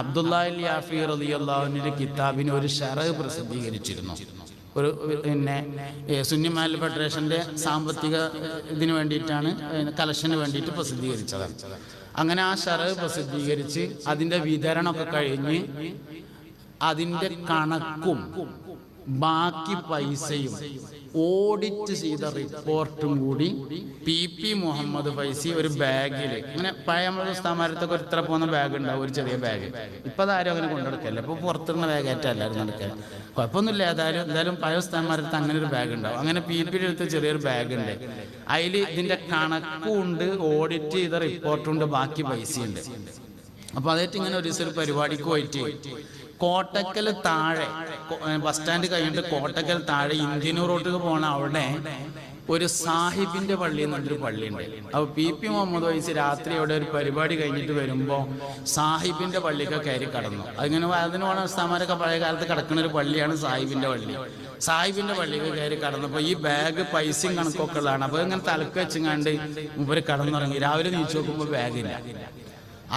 അബ്ദുല്ലാഹിൽ യാഫി റളിയല്ലാഹു അൻഹുവിന്റെ കിതാബിന് ഒരു ശറഹ് പ്രസിദ്ധീകരിച്ചിരുന്നു. ഒരു സുന്നി മഹല്ല് ഫെഡറേഷന്റെ സാമ്പത്തിക ഇതിന് വേണ്ടിയിട്ടാണ്, കലക്ഷന് വേണ്ടിയിട്ട് പ്രസിദ്ധീകരിച്ചത്. അങ്ങനെ ആ ശറഹ് പ്രസിദ്ധീകരിച്ച് അതിന്റെ വിതരണമൊക്കെ കഴിഞ്ഞ് അതിന്റെ കണക്കും ബാക്കി പൈസയും ഓഡിറ്റ് ചെയ്ത റിപ്പോർട്ടും കൂടി പി മുഹമ്മദ് ഫൈസി ഒരു ബാഗിൽ, ഇങ്ങനെ പഴയ നമ്മുടെ സ്ഥാപനത്തൊക്കെ ഇത്ര പോകുന്ന ബാഗ് ഉണ്ടാവും, ഒരു ചെറിയ ബാഗ്. ഇപ്പൊ അതാരും അങ്ങനെ കൊണ്ടുനടക്കല്ല, ഇപ്പൊ പുറത്തുള്ള ബാഗായിട്ട് എല്ലാവരും നടക്കുക. കുഴപ്പമൊന്നുമില്ല. എന്തായാലും പഴയ സ്ഥാപനത്ത് അങ്ങനെ ഒരു ബാഗ് ഉണ്ടാവും. അങ്ങനെ പിയുടെ അടുത്ത് ചെറിയൊരു ബാഗ് ഉണ്ട്. അതിൽ ഇതിന്റെ കണക്കും ഉണ്ട്, ഓഡിറ്റ് ചെയ്ത റിപ്പോർട്ടും ഉണ്ട്, ബാക്കി പൈസയുണ്ട്. അപ്പൊ അതായിട്ട് ഇങ്ങനെ ഒരു ദിവസം ഒരു പരിപാടിക്ക് പോയിട്ട് കോട്ടക്കൽ താഴെ, ബസ് സ്റ്റാൻഡ് കഴിഞ്ഞിട്ട് കോട്ടക്കൽ താഴെ ഇന്ത്യൻ റോഡിലേക്ക് പോണ അവിടെ ഒരു സാഹിബിന്റെ പള്ളി എന്നൊരു പള്ളിയുണ്ട്. അപ്പൊ പി മുഹമ്മദ് ഫൈസി രാത്രി അവിടെ ഒരു പരിപാടി കഴിഞ്ഞിട്ട് വരുമ്പോൾ സാഹിബിന്റെ പള്ളിയൊക്കെ കയറി കടന്നു. അതിങ്ങനെ അതിന് പോണ സ്ഥാപനമൊക്കെ പഴയ കാലത്ത് കിടക്കുന്ന ഒരു പള്ളിയാണ് സാഹിബിന്റെ പള്ളി. സാഹിബിന്റെ പള്ളിയൊക്കെ കയറി കടന്നപ്പോൾ ഈ ബാഗ് പൈസയും കണക്കൊക്കെ ഉള്ളതാണ്. അപ്പൊ ഇങ്ങനെ തലക്ക് വെച്ചങ്ങാണ്ട് മുമ്പ് കടന്നുറങ്ങി. രാവിലെ നീച്ചു നോക്കുമ്പോൾ ബാഗില്ല.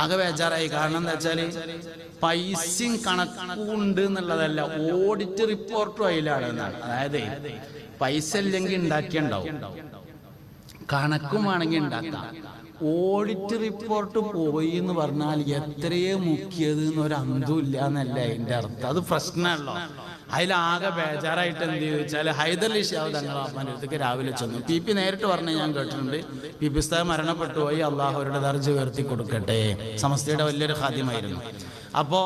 ആകെ ബേജാറായി. കാരണം എന്താ വെച്ചാല് പൈസയും കണക്കുണ്ട് എന്നുള്ളതല്ല, ഓഡിറ്റ് റിപ്പോർട്ടും അതിലാണ് എന്നാണ്. അതായത് പൈസ ഇല്ലെങ്കിൽ ഉണ്ടാക്കിയുണ്ടാവും, കണക്കും വേണമെങ്കിൽ ഉണ്ടാക്കാം. ഓഡിറ്റ് റിപ്പോർട്ട് പോയി എന്ന് പറഞ്ഞാൽ എത്രയേ മുക്കിയത് എന്നൊരു അന്തം ഇല്ല എന്നല്ല അതിന്റെ അർത്ഥം. അത് പ്രശ്നമല്ലോ. അതിലാകെ ബേജാറായിട്ട് എന്ത് ചെയ്തു വെച്ചാൽ ഹൈദരലി ശിഹാബ് തങ്ങൾ അമ്മാൻ്റെ അടുത്തേക്ക് രാവിലെ ചെന്നു. PP നേരിട്ട് പറഞ്ഞ് ഞാൻ കേട്ടിട്ടുണ്ട്, PP ഉസ്താദ് മരണപ്പെട്ടു പോയി, അള്ളാഹു അവരുടെ ദർജ ഉയർത്തി കൊടുക്കട്ടെ. സമസ്തയുടെ വലിയൊരു ഖാദിമായിരുന്നു. അപ്പോൾ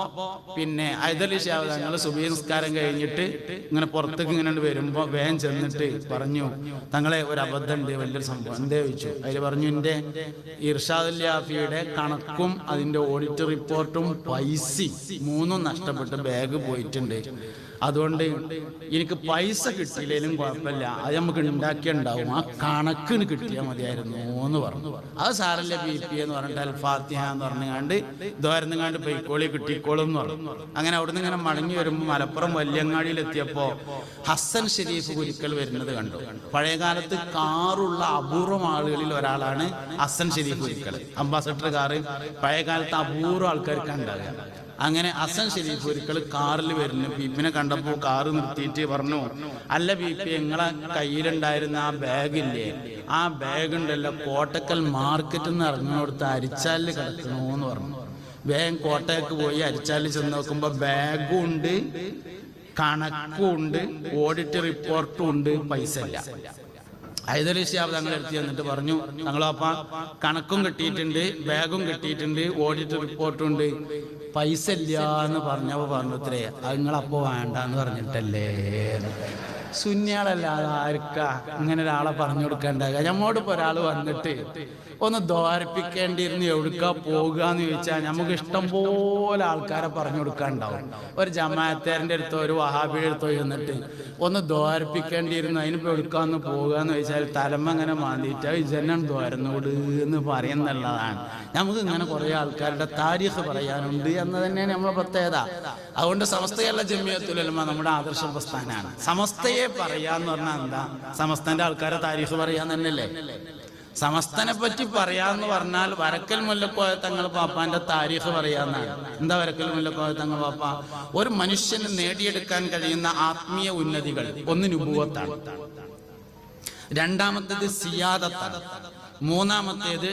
പിന്നെ ഹൈദരലി ശിഹാബ് തങ്ങൾ സുബഹി നിസ്കാരം കഴിഞ്ഞിട്ട് ഇങ്ങനെ പുറത്തേക്ക് ഇങ്ങനെ വരുമ്പോൾ വേഗം ചെന്നിട്ട് പറഞ്ഞു, തങ്ങളെ ഒരു അബദ്ധം ഉണ്ട്, വലിയൊരു സംഭവം. എന്തേ ചോദിച്ചു. അതിൽ പറഞ്ഞു, എൻ്റെ ഇർഷാദുൽ യാഫിയുടെ കണക്കും അതിൻ്റെ ഓഡിറ്റ് റിപ്പോർട്ടും പൈസയും മൂന്നും നഷ്ടപ്പെട്ട് ബാഗ് പോയിട്ടുണ്ട്. അതുകൊണ്ട് എനിക്ക് പൈസ കിട്ടിയില്ലെങ്കിലും കുഴപ്പമില്ല, അത് നമുക്ക് ഉണ്ടാക്കിയുണ്ടാവും, ആ കണക്കിന് കിട്ടിയാൽ മതിയായിരുന്നു എന്ന് പറഞ്ഞു. അത് സാറല്ല BP എന്ന് പറഞ്ഞിട്ട് അൽ ഫാത്തിഹ എന്ന് പറഞ്ഞുകൊണ്ട് ദ്വാരന്നുകാണ്ട് പൊയ്ക്കോളി കിട്ടിക്കോളും എന്ന് പറഞ്ഞു. അങ്ങനെ അവിടുന്ന് ഇങ്ങനെ മടങ്ങി വരുമ്പോൾ മലപ്പുറം വല്യങ്ങാടിയിലെത്തിയപ്പോൾ ഹസൻ ഷെരീഫ് കുരിക്കൽ വരുന്നത് കണ്ടു. പഴയകാലത്ത് കാറുള്ള അപൂർവം ആളുകളിൽ ഒരാളാണ് ഹസൻ ഷെരീഫ് കുരിക്കൽ. അംബാസഡർ കാറ് പഴയകാലത്ത് അപൂർവം ആൾക്കാർക്ക് ഉണ്ടാകുക. അങ്ങനെ ഹസൻ ഷെരീഫ് ഒരിക്കൽ കാറിൽ വരുന്നു. PP കണ്ടപ്പോൾ കാറ് നിർത്തിയിട്ട് പറഞ്ഞു, അല്ല BP, നിങ്ങളെ കയ്യിലുണ്ടായിരുന്ന ആ ബാഗില്ലേ, ആ ബാഗ് ഉണ്ടല്ലോ കോട്ടക്കൽ മാർക്കറ്റിൽ നിന്ന് ഇറങ്ങിനോടുത്ത് അരിച്ചാലിൽ കിടക്കണോന്ന് പറഞ്ഞു. വേഗം കോട്ടയ്ക്ക് പോയി അരിച്ചാലിൽ ചെന്ന് നോക്കുമ്പോൾ ബാഗും ഉണ്ട്, കണക്കും ഉണ്ട്, ഓഡിറ്റ് റിപ്പോർട്ടും ഉണ്ട്, പൈസ ഇല്ല. ഹൈദരലി ശിഹാബ് തങ്ങളെ അടുത്ത് ചെന്നിട്ട് പറഞ്ഞു, തങ്ങളപ്പ കണക്കും കിട്ടിയിട്ടുണ്ട്, ബാഗും കിട്ടിയിട്ടുണ്ട്, ഓഡിറ്റ് റിപ്പോർട്ടും ഉണ്ട്, പൈസ ഇല്ല എന്ന് പറഞ്ഞപ്പോൾ പറഞ്ഞു, ഇത്രേ അത് നിങ്ങളപ്പോൾ വേണ്ട എന്ന് പറഞ്ഞിട്ടല്ലേ. സുന്യാളല്ലാതെ ആർക്കാ ഇങ്ങനെ ഒരാളെ പറഞ്ഞു കൊടുക്കേണ്ടാകുക? നമ്മോടിപ്പോൾ ഒരാൾ വന്നിട്ട് ഒന്ന് ദ്വാരിപ്പിക്കേണ്ടിയിരുന്നു, എവിടുക്കാ പോകുക എന്ന് ചോദിച്ചാൽ നമുക്ക് ഇഷ്ടം പോലെ ആൾക്കാരെ പറഞ്ഞു കൊടുക്കാനുണ്ടാവും. ഒരു ജമാഅത്തേറിൻ്റെ അടുത്തോ ഒരു വഹാബിയുടെ അടുത്തോ ചെന്നിട്ട് ഒന്ന് ദ്വാരിപ്പിക്കേണ്ടിയിരുന്നു, അതിനിപ്പോൾ എടുക്കാന്ന് പോകുക എന്ന് ചോദിച്ചാൽ തലമ അങ്ങനെ മാന്തിയിട്ട് ജനം ദ്വാരന്നോട് എന്ന് പറയുന്നുള്ളതാണ്. നമുക്ക് ഇങ്ങനെ കുറേ ആൾക്കാരുടെ താരീഖ് പറയാനുണ്ട് എന്ന് തന്നെയാണ് നമ്മളെ പ്രത്യേകത. അതുകൊണ്ട് സമസ്ത കേരള ജമിയത്തുൽ ഉലമ നമ്മുടെ ആദർശ പ്രസ്ഥാനമാണ്. സമസ്തയെ പറയാന്ന് പറഞ്ഞാൽ എന്താ? സമസ്തന്റെ ആൾക്കാരെ താരീഖ് പറയാൻ തന്നെയല്ലേ. സമസ്തനെ പറ്റി പറയാന്ന് പറഞ്ഞാൽ വരക്കൽ മുല്ലക്കോയ തങ്ങൾ പാപ്പാന്റെ താരീഖ് പറയാന്നാണ്. എന്താ വരക്കൽ മുല്ലക്കോയ തങ്ങൾ പാപ്പ? ഒരു മനുഷ്യന് നേടിയെടുക്കാൻ കഴിയുന്ന ആത്മീയ ഉന്നതികൾ, ഒന്ന് നുബുവത്താണ്, രണ്ടാമത്തേത് സിയാദത്താണ്, മൂന്നാമത്തേത്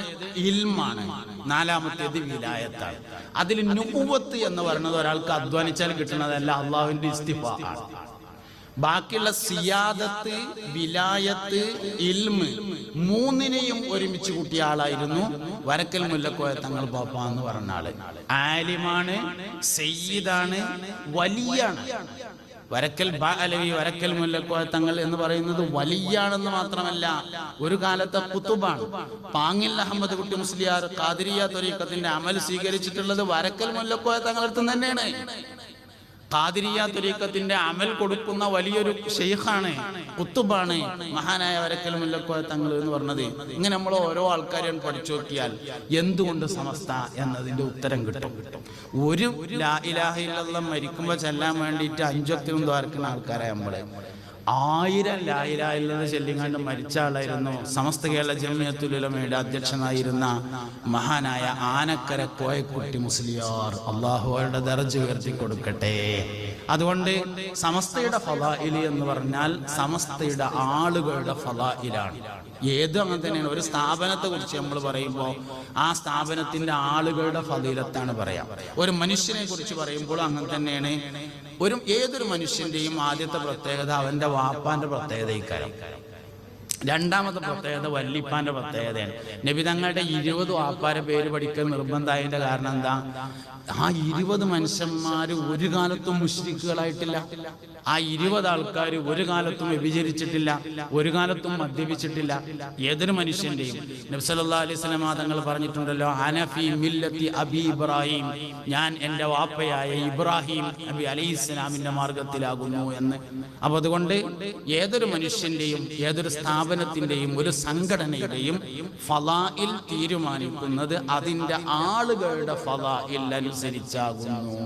ഇൽമാണ്, നാലാമത്തേത് വിലായത്താണ്. അതിൽ നുബുവത്ത് എന്ന് പറയുന്നത് ഒരാൾക്ക് അധ്വാനിച്ചാൽ കിട്ടുന്നതല്ല, അള്ളാഹുവിന്റെ ഇസ്തിഫാ ആണ്. ബാക്കിയുള്ള സിയാദത്ത്, വിലായത്ത്, ഇൽമ് മൂന്നിനെയും ഒരുമിച്ച് കൂട്ടിയ ആളായിരുന്നു വരക്കൽ മുല്ലക്കോയ തങ്ങൾ പാപ്പ എന്ന് പറഞ്ഞ ആള്. ആലിമാണ്, സയ്യിദാണ്, വലിയാണ്. വരക്കൽ ബാലവി വരക്കൽ മുല്ലക്കോയ തങ്ങൾ എന്ന് പറയുന്നത് വലിയാണെന്ന് മാത്രമല്ല, ഒരു കാലത്തെ കുത്തുബാണ്. പാങ്ങിൽ അഹമ്മദ് കുട്ടി മുസ്ലിയാർ ഖാദിരിയ ത്വരീഖത്തിന്റെ അമൽ സ്വീകരിച്ചിട്ടുള്ളത് വരക്കൽ മുല്ലക്കോയ തങ്ങളടുത്ത് തന്നെയാണ്. ഖാദിരിയ ത്വരീഖത്തിന്റെ അമൽ കൊടുക്കുന്ന വലിയൊരു ഷെയ്ഖാണ്, കുത്തുബാണ് മഹാനായ വരക്കൽ മുല്ലക്കോയ തങ്ങൾ എന്ന് പറഞ്ഞത്. ഇങ്ങനെ നമ്മൾ ഓരോ ആൾക്കാരെയും പഠിച്ചു നോക്കിയാൽ എന്തുകൊണ്ട് സമസ്ത എന്നതിന്റെ ഉത്തരം കിട്ടും. ഒരു ലാ ഇലാഹ ഇല്ലല്ലാഹ് മരിക്കുമ്പോൾ ചെല്ലാൻ വേണ്ടിയിട്ട് 5 വക്തും ദ്വാരക്കുന്ന ആൾക്കാരെ നമ്മള് 1000 ലാ ഇലാഹ ഇല്ലല്ലാഹ് ചൊല്ലിങ്ങാണ്ട് മരിച്ച ആളായിരുന്നു സമസ്ത കേരള ജമിയത്തുൽ ഉലമയുടെ അധ്യക്ഷനായിരുന്ന മഹാനായ ആനക്കര കോയക്കുട്ടി മുസ്ലിയാർ. അള്ളാഹു അവരുടെ ദർജ ഉയർത്തി കൊടുക്കട്ടെ. അതുകൊണ്ട് സമസ്തയുടെ ഫളാഇൽ എന്ന് പറഞ്ഞാൽ സമസ്തയുടെ ആളുകളുടെ ഫളാഇലാണ്. ഏതും അങ്ങനെ തന്നെയാണ്. ഒരു സ്ഥാപനത്തെ കുറിച്ച് നമ്മൾ പറയുമ്പോൾ ആ സ്ഥാപനത്തിന്റെ ആളുകളുടെ ഫളീലത്താണ് പറയാം. ഒരു മനുഷ്യനെ കുറിച്ച് പറയുമ്പോൾ അങ്ങനെ തന്നെയാണ്. ഏതൊരു മനുഷ്യന്റെയും ആദ്യത്തെ പ്രത്യേകത അവന്റെ വാപ്പാന്റെ പ്രത്യേകതയ്ക്കാരം. രണ്ടാമത്തെ പ്രത്യേകത വല്ലിപ്പാന്റെ പ്രത്യേകതയാണ്. നബി തങ്ങളുടെ 20 വാപ്പാരെ പേര് പഠിക്കാൻ നിർബന്ധമായതിന്റെ കാരണം എന്താ? ആ 20 മനുഷ്യന്മാര് ഒരു കാലത്തും മുശ്രിക്കുകളായിട്ടില്ല. ആ 20 ആൾക്കാർ ഒരു കാലത്തും വ്യഭിചരിച്ചിട്ടില്ല, ഒരു കാലത്തും മദ്യപിച്ചിട്ടില്ല. ഏതൊരു മനുഷ്യന്റെയും നബി സല്ലല്ലാഹു അലൈഹി വസല്ലം തങ്ങൾ പറഞ്ഞിട്ടുണ്ടല്ലോ, അനഫി മില്ലത്തി അബി ഇബ്രാഹിം, ഞാൻ എൻ്റെ വാപ്പയായ ഇബ്രാഹിം നബി അലൈഹിസ്സലാമിന്റെ മാർഗത്തിലാകുന്നു എന്ന്. അപ്പൊ അതുകൊണ്ട് ഏതൊരു മനുഷ്യന്റെയും ഏതൊരു സ്ഥാപനത്തിന്റെയും ഒരു സംഘടനയുടെയും ഫളാഇൽ തീരുമാനിക്കുന്നത് അതിൻ്റെ ആളുകളുടെ ഫളാഇൽ അനുസരിച്ചാകുന്നു.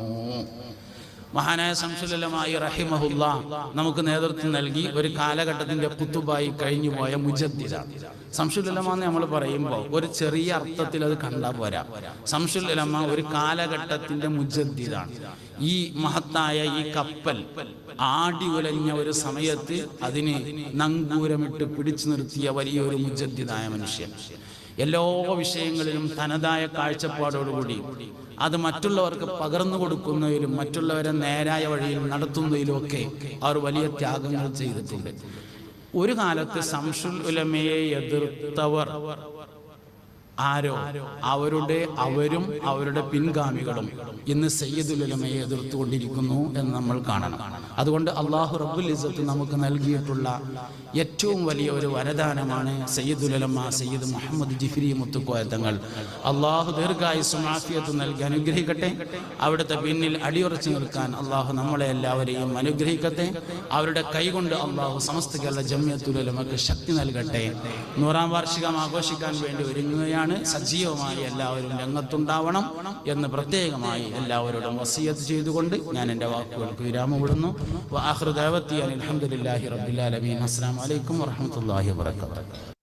മഹാനായ ശംസുൽ ഉലമാ റഹിമഹുല്ലാ നമുക്ക് നേതൃത്വം നൽകി ഒരു കാലഘട്ടത്തിന്റെ കുത്തുബായി കഴിഞ്ഞു പോയ മുജദ്ദിദാണ്. ശംസുൽ ഉലമാ എന്ന് നമ്മൾ പറയുമ്പോൾ ഒരു ചെറിയ അർത്ഥത്തിൽ അത് കണ്ടാൽ പോരാ. ശംസുൽ ഉലമാ ഒരു കാലഘട്ടത്തിന്റെ മുജദ്ദിദാണ്. ഈ മഹത്തായ ഈ കപ്പൽ ആടി ഉലഞ്ഞ ഒരു സമയത്ത് അതിന് നങ്കൂരമിട്ട് പിടിച്ചു നിർത്തിയ വലിയൊരു മുജദ്ദിദായ മനുഷ്യൻ. എല്ലാ വിഷയങ്ങളിലും തനതായ കാഴ്ചപ്പാടോടുകൂടി അത് മറ്റുള്ളവർക്ക് പകർന്നു കൊടുക്കുന്നതിലും മറ്റുള്ളവരെ നേരായ വഴിയിൽ നടത്തുന്നതിലും ഒക്കെ അവർ വലിയ ത്യാഗങ്ങൾ ചെയ്തിട്ടുണ്ട്. ഒരു കാലത്ത് ശംസുൽ ഉലമയെ എതിർത്തവർ ആരോ അവരും അവരുടെ പിൻഗാമികളും ഇന്ന് സയ്യിദുൽ ഉലമയെ എതിർത്തുകൊണ്ടിരിക്കുന്നു എന്ന് നമ്മൾ കാണണം. അതുകൊണ്ട് അല്ലാഹു റബ്ബുൽ ഇസ്സത്ത് നമുക്ക് നൽകിയിട്ടുള്ള ഏറ്റവും വലിയ ഒരു വരദാനമാണ് സയ്യിദുൽ ഉലമ സയ്യിദ് മുഹമ്മദ് ജിഫ്രി മുത്തുക്കോയ തങ്ങൾ. അല്ലാഹു ദീർഘായുസ്സും ആഫിയത്തും നൽകി അനുഗ്രഹിക്കട്ടെ. അവിടുത്തെ പിന്നിൽ അടിയുറച്ചു നിൽക്കാൻ അല്ലാഹു നമ്മളെ എല്ലാവരെയും അനുഗ്രഹിക്കട്ടെ. അവരുടെ കൈകൊണ്ട് അല്ലാഹു സമസ്ത കേരള ജംഇയ്യത്തുൽ ഉലമക്ക് ശക്തി നൽകട്ടെ. 100ാം വാർഷികം ആഘോഷിക്കാൻ വേണ്ടി ഒരുങ്ങുകയാണ്. സജീവമായി എല്ലാവരും രംഗത്തുണ്ടാവണം എന്ന് പ്രത്യേകമായി എല്ലാവരോടും വസിയത്ത് ചെയ്തുകൊണ്ട് ഞാൻ എൻ്റെ വാക്കുകൾക്ക് വിരാമം വിടുന്നു. വആഖിറു ദഅവതി അൽഹംദുലില്ലാഹി റബ്ബിൽ ആലമീൻ. അസ്സലാമു അലൈക്കും വറഹ്മത്തുള്ളാഹി വബറകാതുഹു.